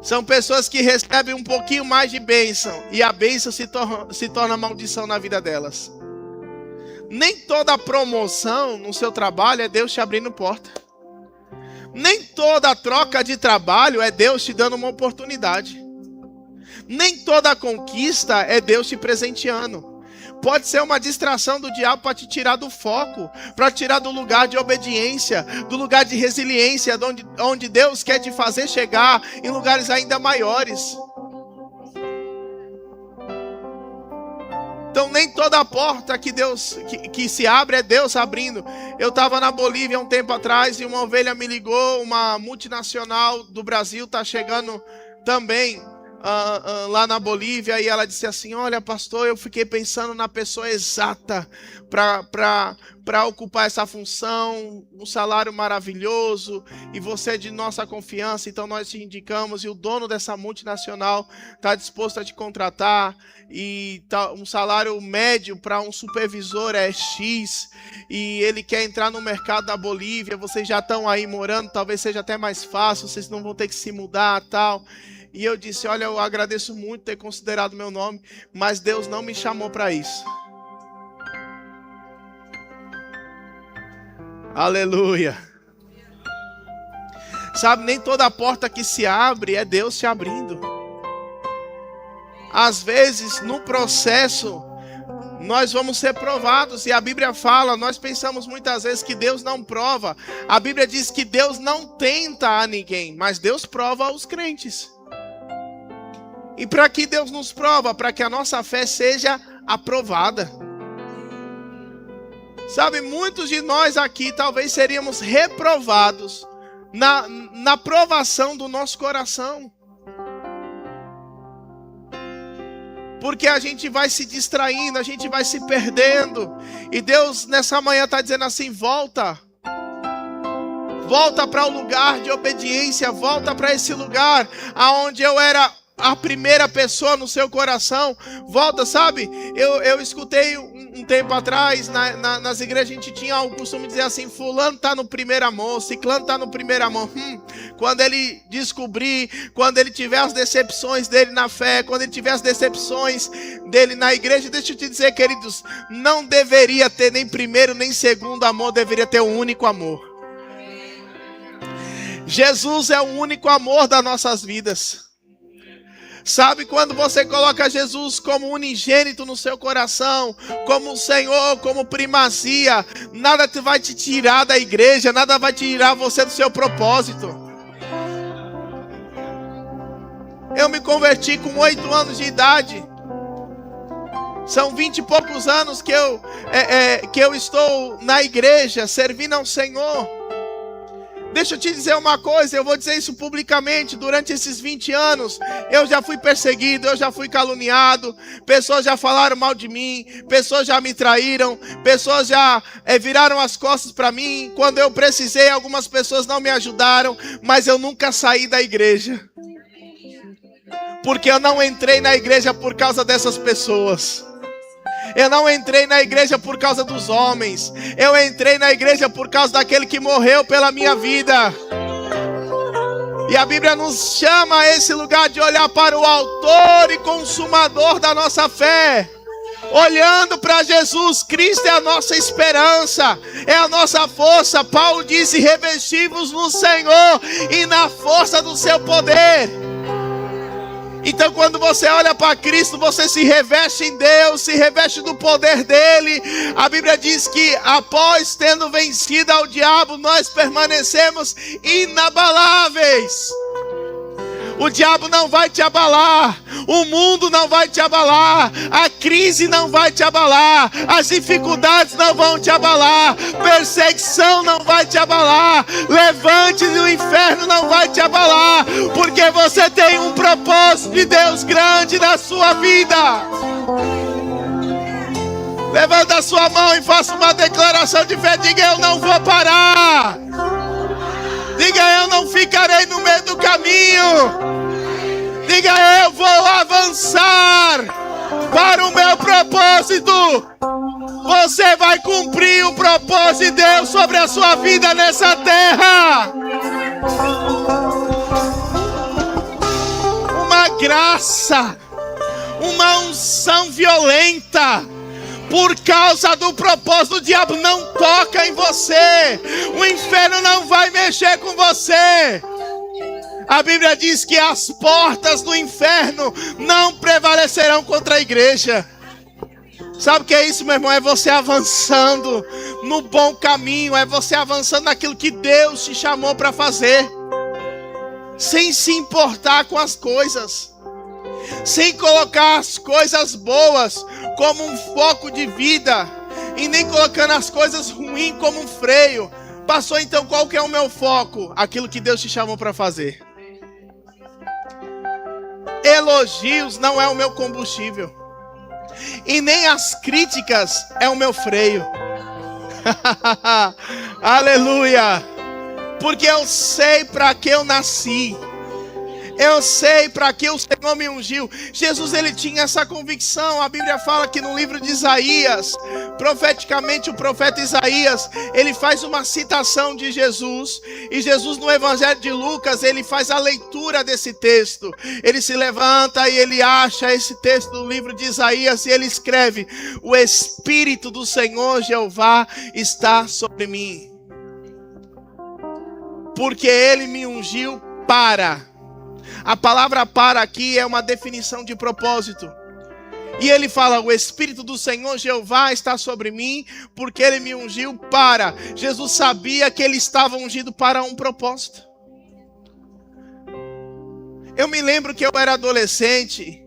São pessoas que recebem um pouquinho mais de bênção. E a bênção se torna maldição na vida delas. Nem toda promoção no seu trabalho é Deus te abrindo porta. Nem toda troca de trabalho é Deus te dando uma oportunidade. Nem toda conquista é Deus te presenteando. Pode ser uma distração do diabo para te tirar do foco, para te tirar do lugar de obediência, do lugar de resiliência, onde Deus quer te fazer chegar em lugares ainda maiores. Então nem toda porta que se abre é Deus abrindo. Eu estava na Bolívia um tempo atrás e uma ovelha me ligou, uma multinacional do Brasil está chegando também lá na Bolívia, e ela disse assim, olha pastor, eu fiquei pensando na pessoa exata para ocupar essa função, um salário maravilhoso, e você é de nossa confiança, então nós te indicamos, e o dono dessa multinacional está disposto a te contratar, e um salário médio para um supervisor é X, e ele quer entrar no mercado da Bolívia, vocês já estão aí morando, talvez seja até mais fácil, vocês não vão ter que se mudar e tal. E eu disse, olha, eu agradeço muito ter considerado meu nome, mas Deus não me chamou para isso. Aleluia. Sabe, nem toda porta que se abre é Deus te abrindo. Às vezes, no processo, nós vamos ser provados. E a Bíblia fala, nós pensamos muitas vezes que Deus não prova. A Bíblia diz que Deus não tenta a ninguém, mas Deus prova os crentes. E para que Deus nos prova? Para que a nossa fé seja aprovada. Sabe, muitos de nós aqui talvez seríamos reprovados na provação do nosso coração. Porque a gente vai se distraindo, a gente vai se perdendo. E Deus nessa manhã está dizendo assim, volta. Volta para o lugar de obediência, volta para esse lugar aonde eu era a primeira pessoa no seu coração. Volta, sabe? Eu escutei um tempo atrás, nas igrejas a gente tinha o costume de dizer assim: fulano tá no primeiro amor, ciclano tá no primeiro amor. Quando ele descobrir, quando ele tiver as decepções dele na fé, quando ele tiver as decepções dele na igreja, deixa eu te dizer, queridos, não deveria ter nem primeiro nem segundo amor, deveria ter um único amor. Jesus é o único amor das nossas vidas. Sabe, quando você coloca Jesus como unigênito no seu coração, como o Senhor, como primazia, nada vai te tirar da igreja, nada vai tirar você do seu propósito. Eu me converti com 8 anos de idade. São 20 e poucos anos que eu estou na igreja, servindo ao Senhor. Deixa eu te dizer uma coisa, eu vou dizer isso publicamente. Durante esses 20 anos, eu já fui perseguido, eu já fui caluniado, pessoas já falaram mal de mim, pessoas já me traíram, pessoas já viraram as costas para mim. Quando eu precisei, algumas pessoas não me ajudaram, mas eu nunca saí da igreja. Porque eu não entrei na igreja por causa dessas pessoas. Eu não entrei na igreja por causa dos homens. Eu entrei na igreja por causa daquele que morreu pela minha vida. E a Bíblia nos chama a esse lugar de olhar para o autor e consumador da nossa fé. Olhando para Jesus, Cristo é a nossa esperança, é a nossa força. Paulo disse: revesti-vos no Senhor e na força do seu poder. Então, quando você olha para Cristo, você se reveste em Deus, se reveste do poder dele. A Bíblia diz que após tendo vencido ao diabo, nós permanecemos inabaláveis. O diabo não vai te abalar, o mundo não vai te abalar, a crise não vai te abalar, as dificuldades não vão te abalar, perseguição não vai te abalar, levante do inferno não vai te abalar, porque você tem um propósito de Deus grande na sua vida. Levanta a sua mão e faça uma declaração de fé. Diga: eu não vou parar. Diga: eu não ficarei no meio do caminho. Diga: eu vou avançar para o meu propósito. Você vai cumprir o propósito de Deus sobre a sua vida nessa terra. Uma graça, uma unção violenta. Por causa do propósito, o diabo não toca em você. O inferno não vai mexer com você. A Bíblia diz que as portas do inferno não prevalecerão contra a igreja. Sabe o que é isso, meu irmão? É você avançando no bom caminho. É você avançando naquilo que Deus te chamou para fazer. Sem se importar com as coisas. Sem colocar as coisas boas como um foco de vida. E nem colocando as coisas ruins como um freio. Passou, então, qual que é o meu foco? Aquilo que Deus te chamou para fazer. Elogios não é o meu combustível. E nem as críticas é o meu freio. Aleluia. Porque eu sei para que eu nasci. Eu sei para que o Senhor me ungiu. Jesus, ele tinha essa convicção. A Bíblia fala que no livro de Isaías, profeticamente o profeta Isaías, ele faz uma citação de Jesus. E Jesus, no Evangelho de Lucas, ele faz a leitura desse texto. Ele se levanta e ele acha esse texto do livro de Isaías e ele escreve: o Espírito do Senhor Jeová está sobre mim, porque ele me ungiu para... A palavra para aqui é uma definição de propósito. E ele fala: o Espírito do Senhor Jeová está sobre mim, porque ele me ungiu para... Jesus sabia que ele estava ungido para um propósito. Eu me lembro que eu era adolescente.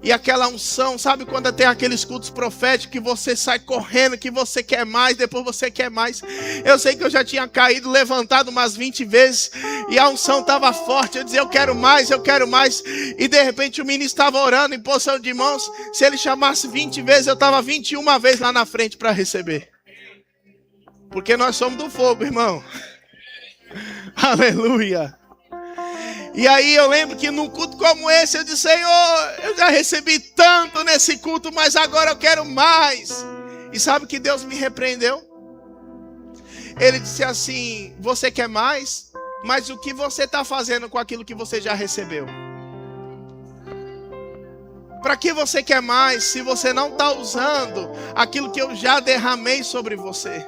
E aquela unção, sabe quando tem aqueles cultos proféticos que você sai correndo, que você quer mais, depois você quer mais. Eu sei que eu já tinha caído, levantado umas 20 vezes, e a unção estava forte. Eu dizia: eu quero mais, eu quero mais. E de repente o menino estava orando em posição de mãos. Se ele chamasse 20 vezes, eu estava 21 vezes lá na frente para receber. Porque nós somos do fogo, irmão. Aleluia. E aí eu lembro que num culto como esse eu disse: Senhor, eu já recebi tanto nesse culto, mas agora eu quero mais. E sabe que Deus me repreendeu? Ele disse assim: você quer mais? Mas o que você está fazendo com aquilo que você já recebeu? Para que você quer mais se você não está usando aquilo que eu já derramei sobre você?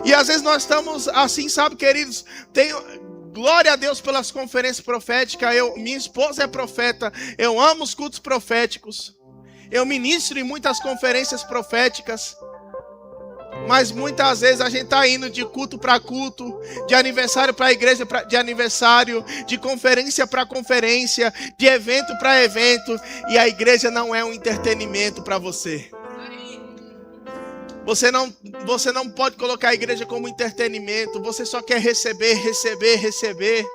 E às vezes nós estamos assim, sabe, queridos? Glória a Deus pelas conferências proféticas. Minha esposa é profeta. Eu amo os cultos proféticos. Eu ministro em muitas conferências proféticas. Mas muitas vezes a gente está indo de culto para culto, de aniversário para igreja de aniversário, de conferência para conferência, de evento para evento, e a igreja não é um entretenimento para você. Você não pode colocar a igreja como entretenimento. Você só quer receber, receber, receber.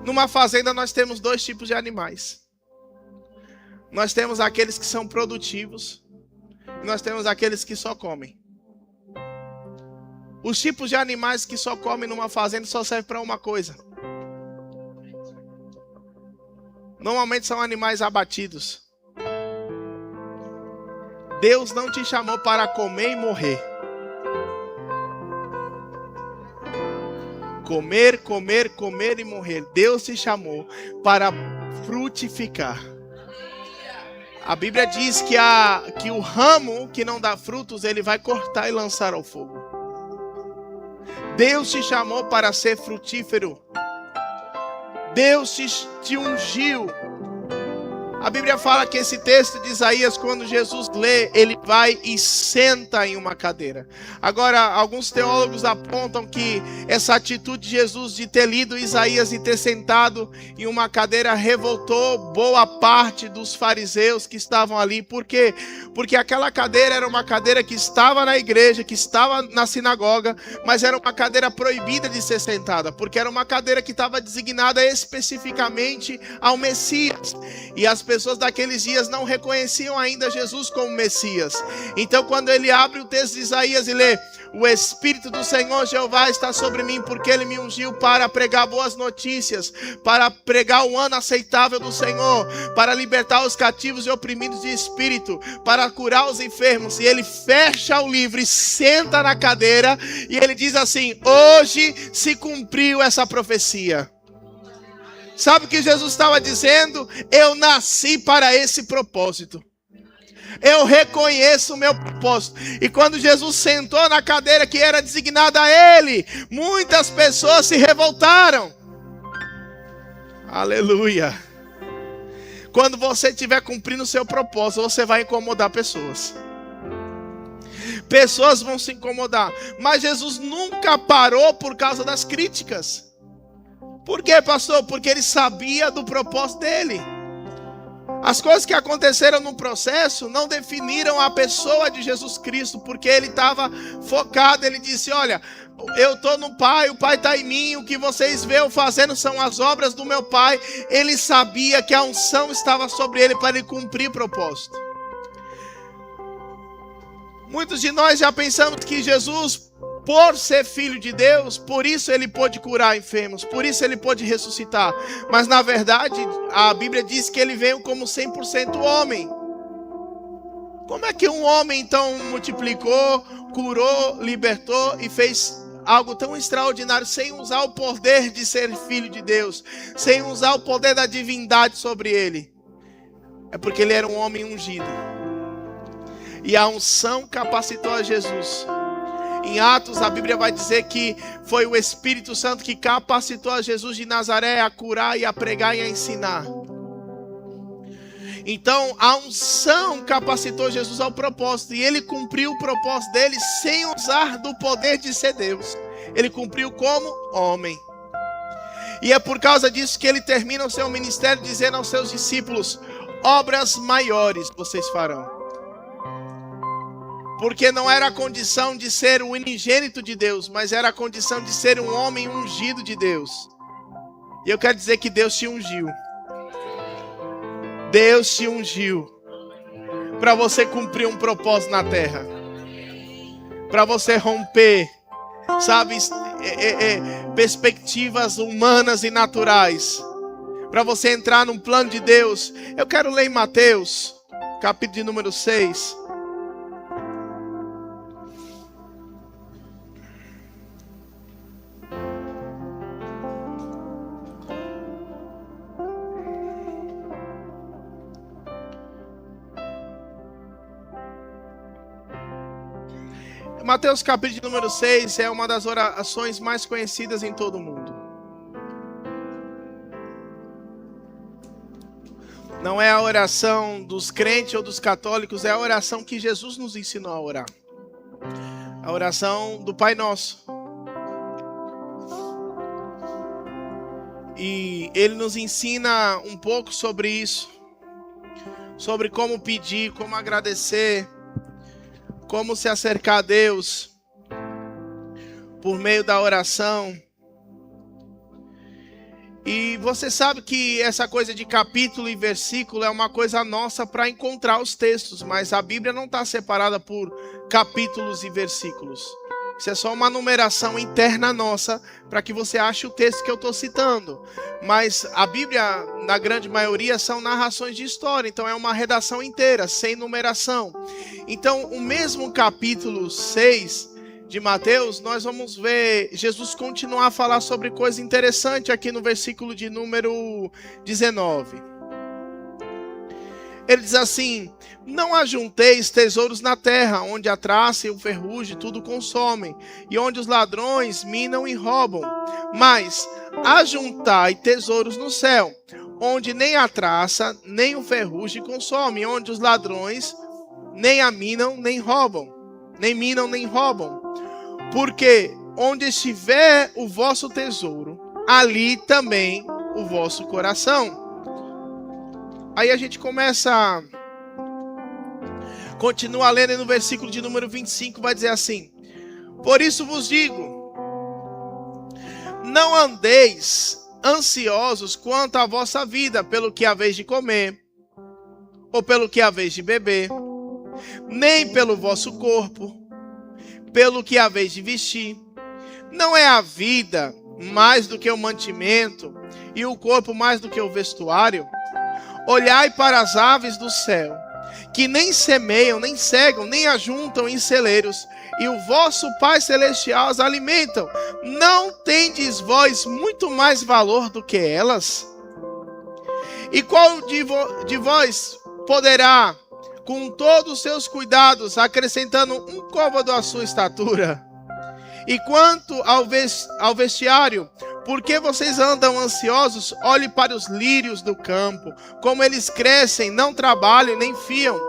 Numa fazenda nós temos dois tipos de animais. Nós temos aqueles que são produtivos e nós temos aqueles que só comem. Os tipos de animais que só comem numa fazenda só servem para uma coisa. Normalmente são animais abatidos. Deus não te chamou para comer e morrer. Comer, comer, comer e morrer. Deus te chamou para frutificar. A Bíblia diz que o ramo que não dá frutos, ele vai cortar e lançar ao fogo. Deus te chamou para ser frutífero. Deus te ungiu. A Bíblia fala que esse texto de Isaías, quando Jesus lê, ele vai e senta em uma cadeira. Agora, alguns teólogos apontam que essa atitude de Jesus de ter lido Isaías e ter sentado em uma cadeira revoltou boa parte dos fariseus que estavam ali. Por quê? Porque aquela cadeira era uma cadeira que estava na igreja, que estava na sinagoga, mas era uma cadeira proibida de ser sentada, porque era uma cadeira que estava designada especificamente ao Messias. E as pessoas daqueles dias não reconheciam ainda Jesus como Messias. Então quando ele abre o texto de Isaías e lê: o Espírito do Senhor Jeová está sobre mim, porque ele me ungiu para pregar boas notícias, para pregar o ano aceitável do Senhor, para libertar os cativos e oprimidos de espírito, para curar os enfermos. E ele fecha o livro e senta na cadeira e ele diz assim: hoje se cumpriu essa profecia. Sabe o que Jesus estava dizendo? Eu nasci para esse propósito. Eu reconheço o meu propósito. E quando Jesus sentou na cadeira que era designada a ele, muitas pessoas se revoltaram. Aleluia. Quando você estiver cumprindo o seu propósito, você vai incomodar pessoas. Pessoas vão se incomodar. Mas Jesus nunca parou por causa das críticas. Por quê, pastor? Porque ele sabia do propósito dele. As coisas que aconteceram no processo não definiram a pessoa de Jesus Cristo, porque ele estava focado. Ele disse: olha, eu estou no Pai, o Pai está em mim, o que vocês veem eu fazendo são as obras do meu Pai. Ele sabia que a unção estava sobre ele para ele cumprir o propósito. Muitos de nós já pensamos que Jesus, por ser filho de Deus, por isso ele pôde curar enfermos, por isso ele pôde ressuscitar. Mas na verdade, a Bíblia diz que ele veio como 100% homem. Como é que um homem então multiplicou, curou, libertou e fez algo tão extraordinário sem usar o poder de ser filho de Deus, sem usar o poder da divindade sobre ele? É porque ele era um homem ungido. E a unção capacitou a Jesus. Em Atos, a Bíblia vai dizer que foi o Espírito Santo que capacitou a Jesus de Nazaré a curar e a pregar e a ensinar. Então, a unção capacitou Jesus ao propósito. E ele cumpriu o propósito dele sem usar do poder de ser Deus. Ele cumpriu como homem. E é por causa disso que ele termina o seu ministério dizendo aos seus discípulos: obras maiores vocês farão. Porque não era a condição de ser o unigênito de Deus, mas era a condição de ser um homem ungido de Deus. E eu quero dizer que Deus te ungiu. Deus te ungiu para você cumprir um propósito na terra. para você romper, sabe, perspectivas humanas e naturais, para você entrar num plano de Deus. Eu quero ler em Mateus, capítulo de número 6. Mateus capítulo número 6 é uma das orações mais conhecidas em todo o mundo. Não é a oração dos crentes ou dos católicos, é a oração que Jesus nos ensinou a orar. A oração do Pai Nosso. E ele nos ensina um pouco sobre isso. Sobre como pedir, como agradecer, como se acercar a Deus por meio da oração. E você sabe que essa coisa de capítulo e versículo é uma coisa nossa para encontrar os textos, mas a Bíblia não está separada por capítulos e versículos. Isso é só uma numeração interna nossa para que você ache o texto que eu estou citando. Mas a Bíblia, na grande maioria, são narrações de história. Então é uma redação inteira, sem numeração. Então o mesmo capítulo 6 de Mateus, nós vamos ver Jesus continuar a falar sobre coisa interessante aqui no versículo de número 19. Ele diz assim: não ajunteis tesouros na terra, onde a traça e o ferrugem tudo consomem, e onde os ladrões minam e roubam. Mas ajuntai tesouros no céu, onde nem a traça, nem o ferrugem consomem, onde os ladrões nem a minam, nem roubam. Nem minam, nem roubam. Porque onde estiver o vosso tesouro, ali também o vosso coração. Aí a gente começa, continua lendo no versículo de número 25, vai dizer assim: por isso vos digo, não andeis ansiosos quanto à vossa vida, pelo que haveis de comer, ou pelo que haveis de beber, nem pelo vosso corpo, pelo que haveis de vestir. Não é a vida mais do que o mantimento, e o corpo mais do que o vestuário? Olhai para as aves do céu, que nem semeiam, nem cegam, nem ajuntam em celeiros, e o vosso Pai Celestial as alimentam. Não tendes vós muito mais valor do que elas? E qual de vós poderá, com todos os seus cuidados, acrescentando um côvado à sua estatura? E quanto ao vestiário, por que vocês andam ansiosos? Olhe para os lírios do campo, como eles crescem, não trabalham nem fiam.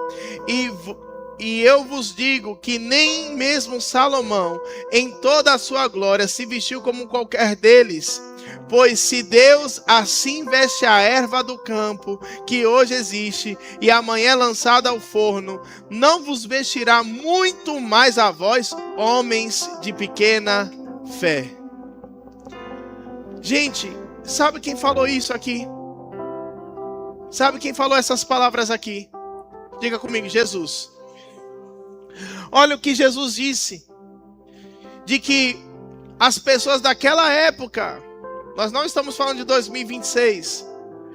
E eu vos digo que nem mesmo Salomão, em toda a sua glória, se vestiu como qualquer deles. Pois se Deus assim veste a erva do campo, que hoje existe, e amanhã é lançada ao forno, não vos vestirá muito mais a vós, homens de pequena fé? Gente, sabe quem falou isso aqui? Sabe quem falou essas palavras aqui? Diga comigo: Jesus. Olha o que Jesus disse, de que as pessoas daquela época, nós não estamos falando de 2026,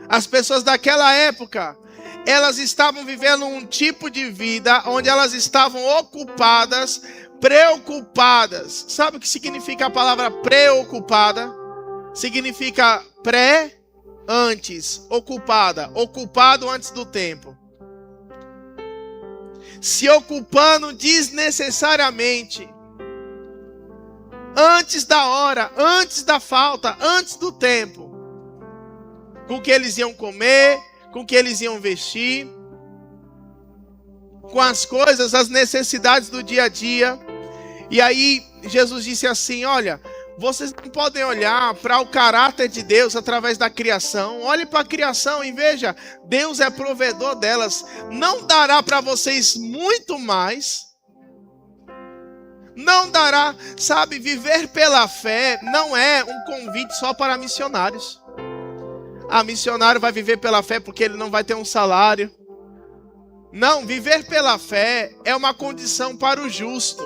as pessoas daquela época, elas estavam vivendo um tipo de vida onde elas estavam ocupadas, preocupadas. Sabe o que significa a palavra preocupada? Significa pré, antes, ocupada, ocupado antes do tempo. Se ocupando desnecessariamente, antes da hora, antes da falta, antes do tempo, com o que eles iam comer, com o que eles iam vestir, com as coisas, as necessidades do dia a dia. E aí Jesus disse assim: olha, vocês não podem olhar para o caráter de Deus através da criação. Olhe para a criação e veja, Deus é provedor delas. Não dará para vocês muito mais? Não dará, sabe, viver pela fé não é um convite só para missionários. Missionário vai viver pela fé porque ele não vai ter um salário. Não, viver pela fé é uma condição para o justo.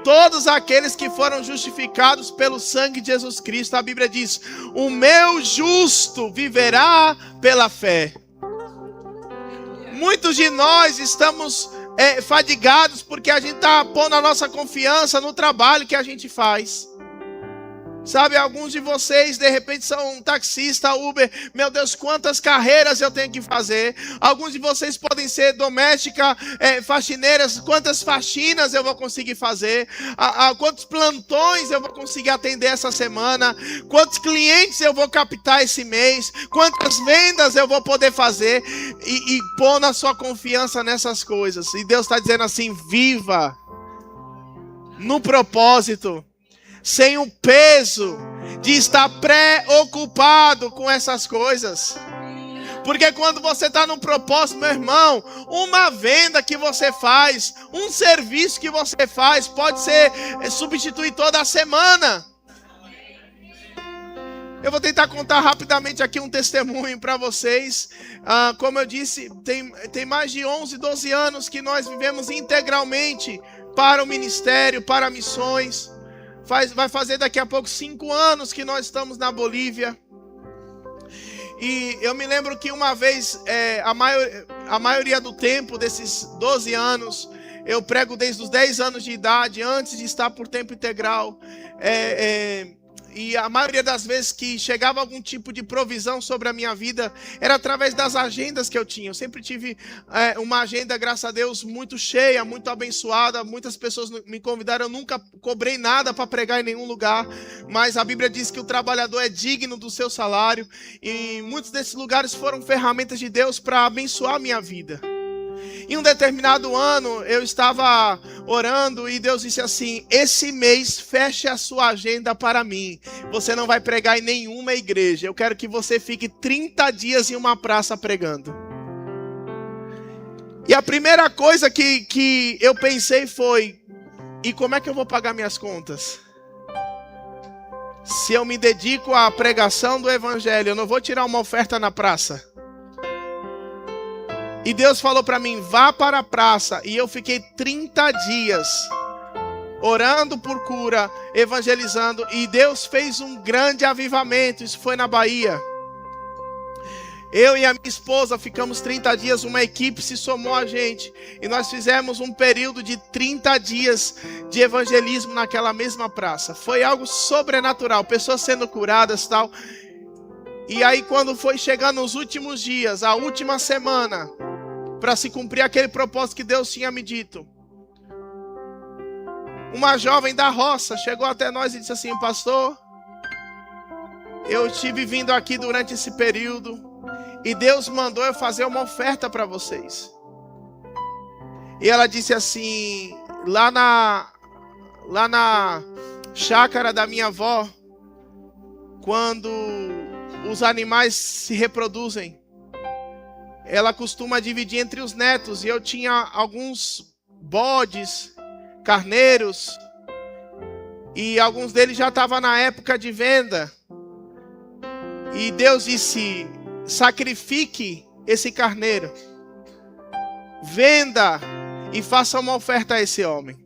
todos aqueles que foram justificados pelo sangue de Jesus Cristo. A Bíblia diz: o meu justo viverá pela fé. Muitos de nós estamos fadigados porque a gente está pondo a nossa confiança no trabalho que a gente faz. Sabe, alguns de vocês de repente são um taxista, Uber. Meu Deus, quantas carreiras eu tenho que fazer. Alguns de vocês podem ser doméstica, faxineiras. Quantas faxinas eu vou conseguir fazer? Quantos plantões eu vou conseguir atender essa semana? Quantos clientes eu vou captar esse mês? Quantas vendas eu vou poder fazer? E pôr na sua confiança nessas coisas. E Deus está dizendo assim: viva no propósito, sem o peso de estar preocupado com essas coisas. Porque quando você está no propósito, meu irmão, uma venda que você faz, um serviço que você faz, pode ser substituir toda a semana. Eu vou tentar contar rapidamente aqui um testemunho para vocês. Como eu disse, tem mais de 11, 12 anos que nós vivemos integralmente para o ministério, para missões. Vai fazer daqui a pouco 5 anos que nós estamos na Bolívia. E eu me lembro que uma vez, a maioria do tempo desses 12 anos, eu prego desde os 10 anos de idade, antes de estar por tempo integral. E a maioria das vezes que chegava algum tipo de provisão sobre a minha vida, era através das agendas que eu tinha. Eu sempre tive uma agenda, graças a Deus, muito cheia, muito abençoada. Muitas pessoas me convidaram, eu nunca cobrei nada para pregar em nenhum lugar. Mas a Bíblia diz que o trabalhador é digno do seu salário. E muitos desses lugares foram ferramentas de Deus para abençoar a minha vida. Em um determinado ano, eu estava orando e Deus disse assim: esse mês feche a sua agenda para mim. Você não vai pregar em nenhuma igreja. Eu quero que você fique 30 dias em uma praça pregando. E a primeira coisa que eu pensei foi: e como é que eu vou pagar minhas contas? Se eu me dedico à pregação do evangelho, eu não vou tirar uma oferta na praça. E Deus falou para mim: vá para a praça. E eu fiquei 30 dias orando por cura, evangelizando. E Deus fez um grande avivamento. Isso foi na Bahia. Eu e a minha esposa ficamos 30 dias. Uma equipe se somou a gente. E nós fizemos um período de 30 dias de evangelismo naquela mesma praça. Foi algo sobrenatural. Pessoas sendo curadas e tal. E aí quando foi chegando os últimos dias, a última semana, para se cumprir aquele propósito que Deus tinha me dito, uma jovem da roça chegou até nós e disse assim: pastor, eu estive vindo aqui durante esse período e Deus mandou eu fazer uma oferta para vocês. E ela disse assim: lá na chácara da minha avó, quando os animais se reproduzem, ela costuma dividir entre os netos. E eu tinha alguns bodes, carneiros, e alguns deles já estavam na época de venda. E Deus disse: sacrifique esse carneiro, venda e faça uma oferta a esse homem.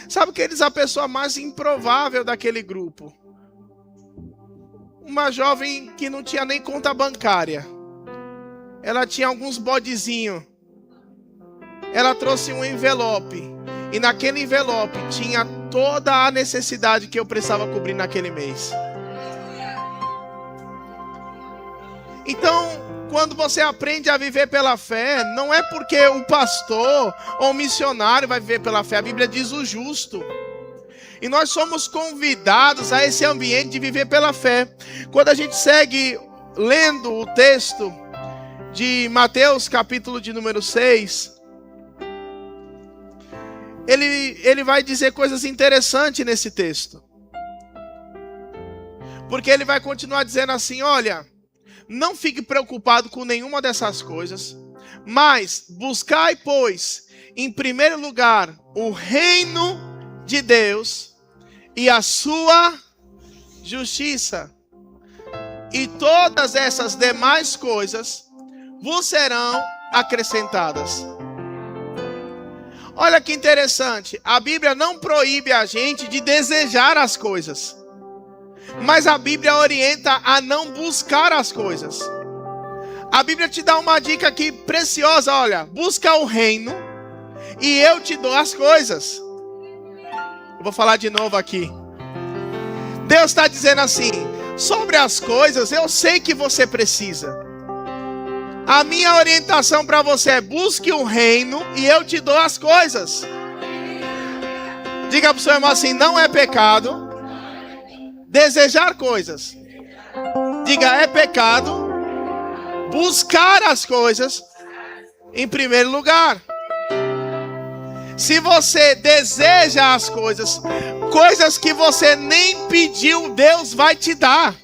Sabe que eles, a pessoa mais improvável daquele grupo, uma jovem que não tinha nem conta bancária, ela tinha alguns bodezinhos. Ela trouxe um envelope. E naquele envelope tinha toda a necessidade que eu precisava cobrir naquele mês. Então, quando você aprende a viver pela fé, não é porque o pastor ou o missionário vai viver pela fé. A Bíblia diz o justo. E nós somos convidados a esse ambiente de viver pela fé. Quando a gente segue lendo o texto de Mateus, capítulo de número 6, ele vai dizer coisas interessantes nesse texto. Porque ele vai continuar dizendo assim: olha, não fique preocupado com nenhuma dessas coisas, mas buscai, pois, em primeiro lugar, o reino de Deus e a sua justiça, e todas essas demais coisas vos serão acrescentadas. Olha que interessante, a Bíblia não proíbe a gente de desejar as coisas, mas a Bíblia orienta a não buscar as coisas. A Bíblia te dá uma dica aqui preciosa, olha, busca o reino e eu te dou as coisas. Eu vou falar de novo aqui. Deus está dizendo assim, sobre as coisas eu sei que você precisa. A minha orientação para você é busque o reino e eu te dou as coisas. Diga para o seu irmão assim, não é pecado desejar coisas. Diga, é pecado buscar as coisas em primeiro lugar. Se você deseja as coisas, coisas que você nem pediu, Deus vai te dar.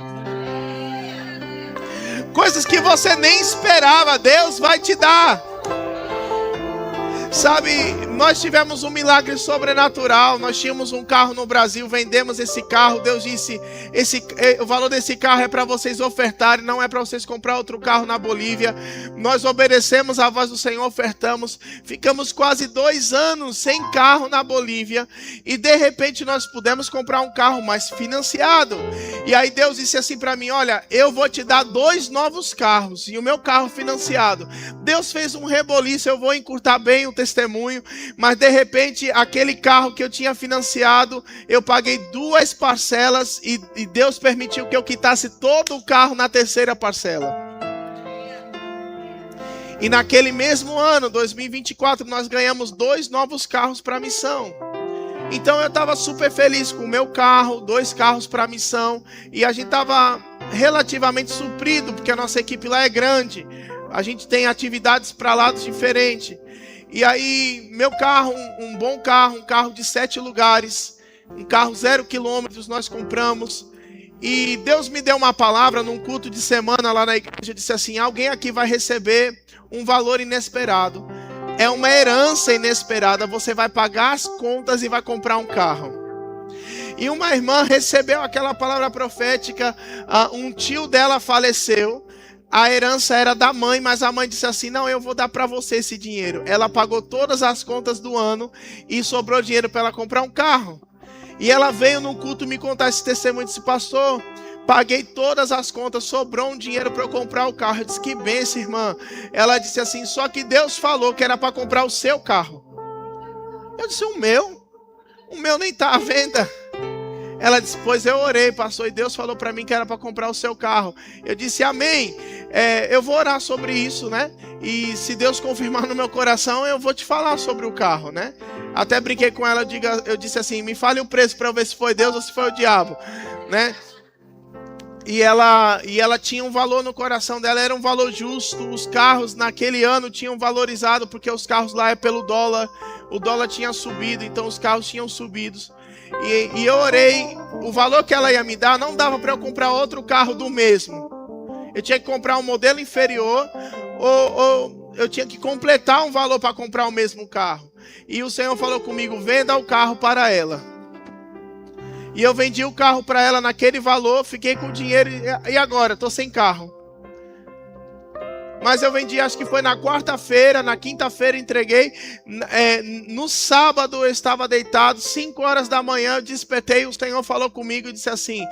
Coisas que você nem esperava, Deus vai te dar. Sabe, nós tivemos um milagre sobrenatural. Nós tínhamos um carro no Brasil, vendemos esse carro. Deus disse, o valor desse carro é para vocês ofertarem, não é para vocês comprar outro carro na Bolívia. Nós obedecemos a voz do Senhor, ofertamos. Ficamos quase 2 anos sem carro na Bolívia. E de repente nós pudemos comprar um carro mais financiado. E aí Deus disse assim para mim, olha, eu vou te dar 2 novos carros e o meu carro financiado. Deus fez um reboliço, eu vou encurtar bem o testemunho, mas de repente aquele carro que eu tinha financiado, eu paguei 2 parcelas e Deus permitiu que eu quitasse todo o carro na 3ª parcela. E naquele mesmo ano, 2024, nós ganhamos 2 novos carros para a missão. Então eu estava super feliz com o meu carro, 2 carros para a missão, e a gente estava relativamente suprido, porque a nossa equipe lá é grande, a gente tem atividades para lados diferentes. E aí, meu carro, um bom carro, um carro de 7 lugares, um carro 0 quilômetros nós compramos. E Deus me deu uma palavra num culto de semana lá na igreja, disse assim, alguém aqui vai receber um valor inesperado. É uma herança inesperada, você vai pagar as contas e vai comprar um carro. E uma irmã recebeu aquela palavra profética, um tio dela faleceu. A herança era da mãe, mas a mãe disse assim, não, eu vou dar para você esse dinheiro. Ela pagou todas as contas do ano e sobrou dinheiro para ela comprar um carro. E ela veio no culto me contar esse testemunho, disse, pastor, paguei todas as contas, sobrou um dinheiro para eu comprar o carro. Eu disse, que bênção, irmã. Ela disse assim, só que Deus falou que era para comprar o seu carro. Eu disse, o meu? O meu nem está à venda. Ela disse, pois eu orei, pastor, e Deus falou para mim que era para comprar o seu carro. Eu disse, amém. Eu vou orar sobre isso, né? E se Deus confirmar no meu coração, eu vou te falar sobre o carro, né? Até brinquei com ela, eu disse assim, me fale o preço para eu ver se foi Deus ou se foi o diabo, né? E ela tinha um valor no coração dela, era um valor justo. Os carros naquele ano tinham valorizado, porque os carros lá é pelo dólar. O dólar tinha subido, então os carros tinham subido. E eu orei, o valor que ela ia me dar não dava para eu comprar outro carro do mesmo. Eu tinha que comprar um modelo inferior ou eu tinha que completar um valor para comprar o mesmo carro. E o Senhor falou comigo, venda o carro para ela. E eu vendi o carro para ela naquele valor, fiquei com o dinheiro e agora? Estou sem carro. Mas eu vendi, acho que foi na quarta-feira, na quinta-feira entreguei. No sábado eu estava deitado, 5 horas da manhã, eu despertei, o Senhor falou comigo e disse assim,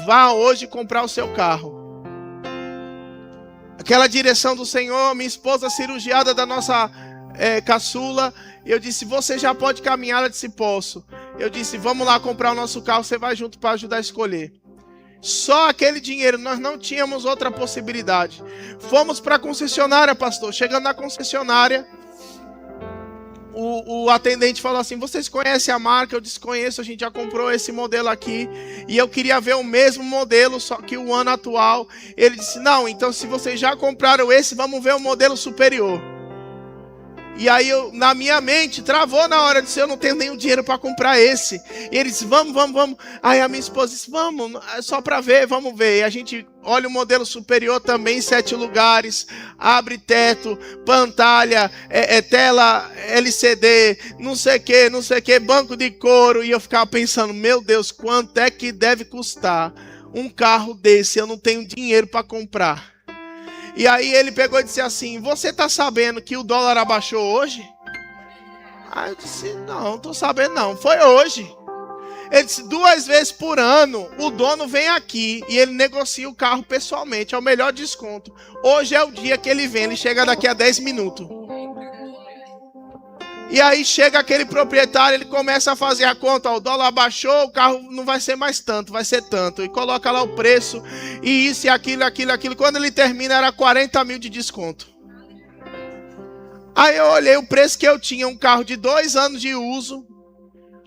vá hoje comprar o seu carro. Aquela direção do Senhor, minha esposa cirurgiada da nossa caçula, eu disse, você já pode caminhar? Ela disse, posso. Eu disse, vamos lá comprar o nosso carro, você vai junto para ajudar a escolher. Só aquele dinheiro, nós não tínhamos outra possibilidade. Fomos para a concessionária, pastor. Chegando na concessionária, o atendente falou assim, vocês conhecem a marca? Eu disse, conheço, a gente já comprou esse modelo aqui. E eu queria ver o mesmo modelo, só que o ano atual. Ele disse, não, então se vocês já compraram esse, vamos ver o modelo superior. E aí na minha mente travou na hora, disse, eu não tenho nenhum dinheiro para comprar esse. E ele disse, vamos. Aí a minha esposa disse, vamos, só para ver, vamos ver. E a gente olha o modelo superior também, 7 lugares, abre teto, pantalha, tela LCD, não sei o que, banco de couro. E eu ficava pensando, meu Deus, quanto é que deve custar um carro desse? Eu não tenho dinheiro para comprar. E aí ele pegou e disse assim, você está sabendo que o dólar abaixou hoje? Aí eu disse, não tô sabendo não, foi hoje. Ele disse, 2 vezes por ano, o dono vem aqui e ele negocia o carro pessoalmente, é o melhor desconto. Hoje é o dia que ele vem, ele chega daqui a 10 minutos. E aí chega aquele proprietário, ele começa a fazer a conta, ó, o dólar baixou, o carro não vai ser mais tanto, vai ser tanto. E coloca lá o preço, e isso, e aquilo. Quando ele termina, era 40 mil de desconto. Aí eu olhei o preço que eu tinha, um carro de 2 anos de uso.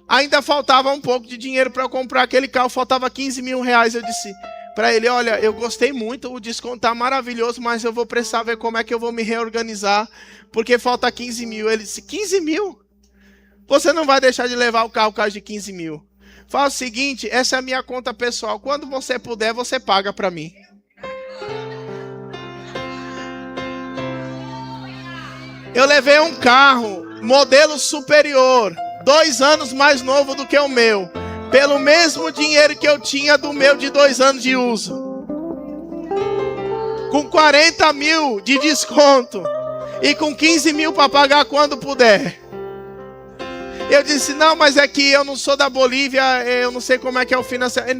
Ainda faltava um pouco de dinheiro para eu comprar aquele carro, faltava 15 mil reais. Eu disse para ele, olha, eu gostei muito, o desconto tá maravilhoso, mas eu vou precisar ver como é que eu vou me reorganizar, porque falta 15 mil. Ele disse, 15 mil? Você não vai deixar de levar o carro por causa de 15 mil. Fala o seguinte, essa é a minha conta pessoal, quando você puder, você paga para mim. Eu levei um carro, modelo superior, 2 anos mais novo do que o meu, pelo mesmo dinheiro que eu tinha do meu de 2 anos de uso, com 40 mil de desconto e com 15 mil para pagar quando puder. Eu disse, não, mas é que eu não sou da Bolívia, eu não sei como é que é o financiamento.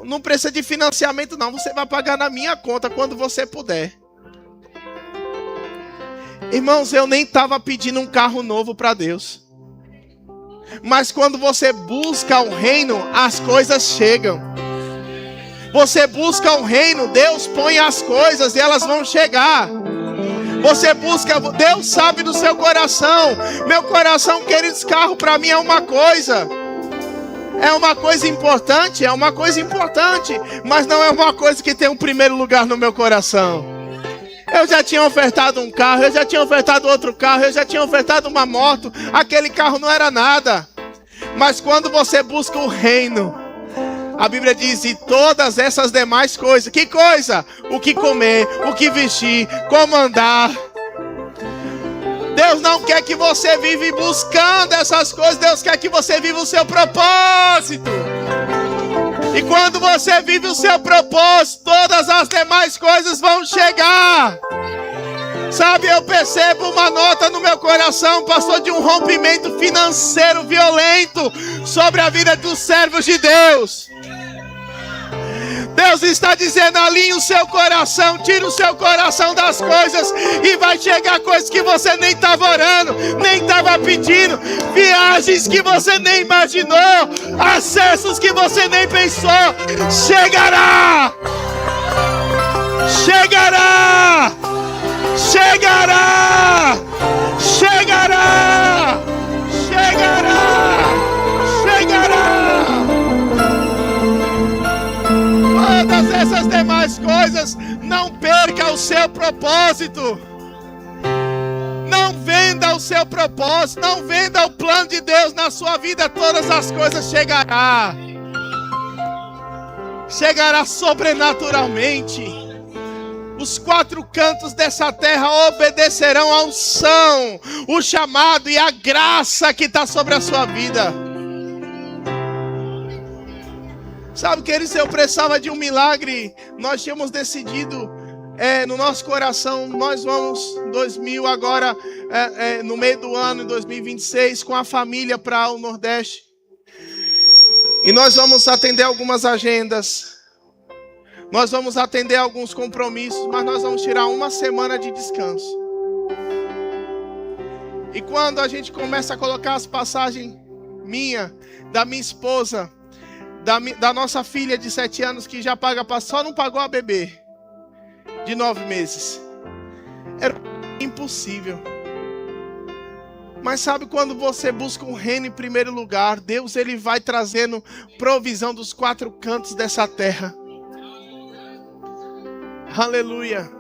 Não precisa de financiamento não, você vai pagar na minha conta quando você puder. Irmãos, eu nem estava pedindo um carro novo para Deus. Mas quando você busca o reino, as coisas chegam. Você busca o reino, Deus põe as coisas e elas vão chegar. Você busca, Deus sabe do seu coração. Meu coração, queridos, carro para mim é uma coisa. É uma coisa importante, mas não é uma coisa que tem um primeiro lugar no meu coração. Eu já tinha ofertado um carro, eu já tinha ofertado outro carro, eu já tinha ofertado uma moto. Aquele carro não era nada. Mas quando você busca o reino, a Bíblia diz, e todas essas demais coisas. Que coisa? O que comer, o que vestir, como andar. Deus não quer que você vive buscando essas coisas. Deus quer que você viva o seu propósito. E quando você vive o seu propósito, todas as demais coisas vão chegar. Sabe, eu percebo uma nota no meu coração, pastor, de um rompimento financeiro violento sobre a vida dos servos de Deus. Deus está dizendo, alinhe o seu coração, tire o seu coração das coisas e vai chegar coisas que você nem estava orando, nem estava pedindo, viagens que você nem imaginou, acessos que você nem pensou. Chegará! Chegará! Chegará! Chegará! Chegará! Chegará! Todas essas demais coisas, não perca o seu propósito. Não venda o seu propósito, não venda o plano de Deus na sua vida. Todas as coisas chegará. Chegará sobrenaturalmente. Os 4 cantos dessa terra obedecerão à unção, o chamado e a graça que está sobre a sua vida. Sabe, queridos, eu precisava de um milagre. Nós tínhamos decidido no nosso coração, nós vamos 2000 agora, no meio do ano, em 2026, com a família para o Nordeste. E nós vamos atender algumas agendas. Nós vamos atender alguns compromissos, mas nós vamos tirar uma semana de descanso. E quando a gente começa a colocar as passagens da minha esposa, da nossa filha de 7 anos, que já paga, só não pagou a bebê, de 9 meses. Era impossível. Mas sabe, quando você busca um reino em primeiro lugar, Deus, ele vai trazendo provisão dos 4 cantos dessa terra. Aleluia.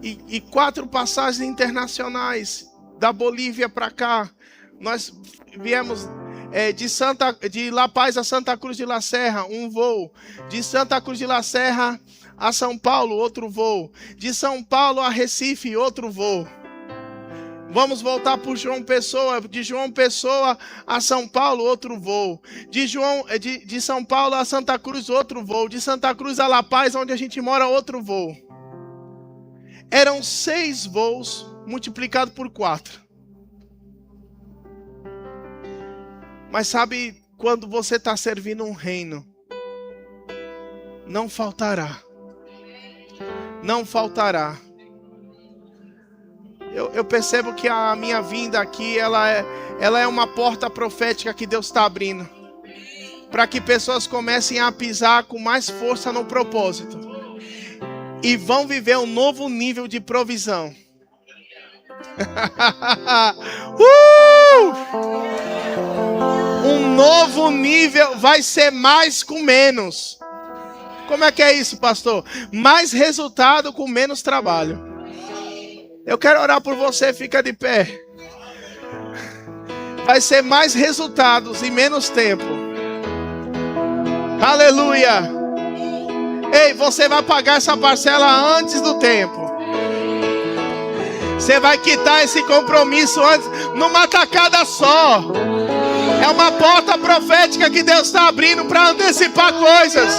E 4 passagens internacionais, da Bolívia para cá. Nós viemos de La Paz a Santa Cruz de la Serra, um voo. De Santa Cruz de la Serra a São Paulo, outro voo. De São Paulo a Recife, outro voo. Vamos voltar por João Pessoa. De João Pessoa a São Paulo, outro voo. De São Paulo a Santa Cruz, outro voo. De Santa Cruz a La Paz, onde a gente mora, outro voo. Eram 6 voos multiplicado por 4. Mas sabe, quando você está servindo um reino, não faltará. Não faltará. Eu percebo que a minha vinda aqui, ela é uma porta profética que Deus está abrindo, para que pessoas comecem a pisar com mais força no propósito e vão viver um novo nível de provisão. Um novo nível, vai ser mais com menos. Como é que é isso, pastor? Mais resultado com menos trabalho. Eu quero orar por você, fica de pé. Vai ser mais resultados em menos tempo. Aleluia. Ei, você vai pagar essa parcela antes do tempo. Você vai quitar esse compromisso antes, numa tacada só. É uma porta profética que Deus está abrindo para antecipar coisas.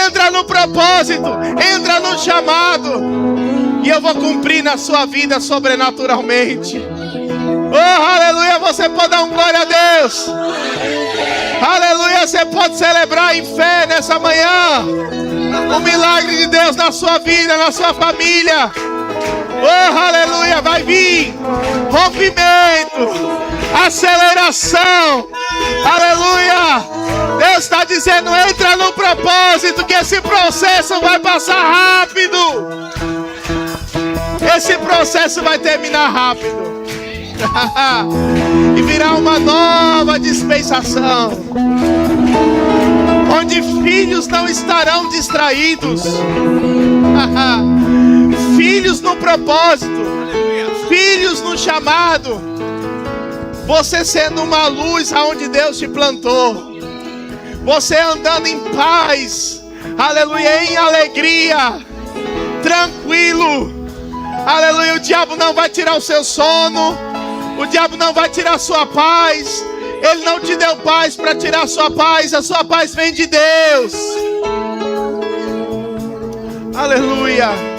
Entra no propósito, entra no chamado, e eu vou cumprir na sua vida sobrenaturalmente. Oh, aleluia, você pode dar um glória a Deus. Aleluia, você pode celebrar em fé nessa manhã o milagre de Deus na sua vida, na sua família. Oh, aleluia, vai vir rompimento, aceleração. Aleluia. Deus está dizendo, entra no propósito, que esse processo vai passar rápido. Esse processo vai terminar rápido. E virá uma nova dispensação, onde filhos não estarão distraídos. Filhos no propósito, filhos no chamado. Você sendo uma luz aonde Deus te plantou. Você andando em paz, aleluia, em alegria, tranquilo. Aleluia, o diabo não vai tirar o seu sono. O diabo não vai tirar a sua paz. Ele não te deu paz para tirar a sua paz vem de Deus. Aleluia.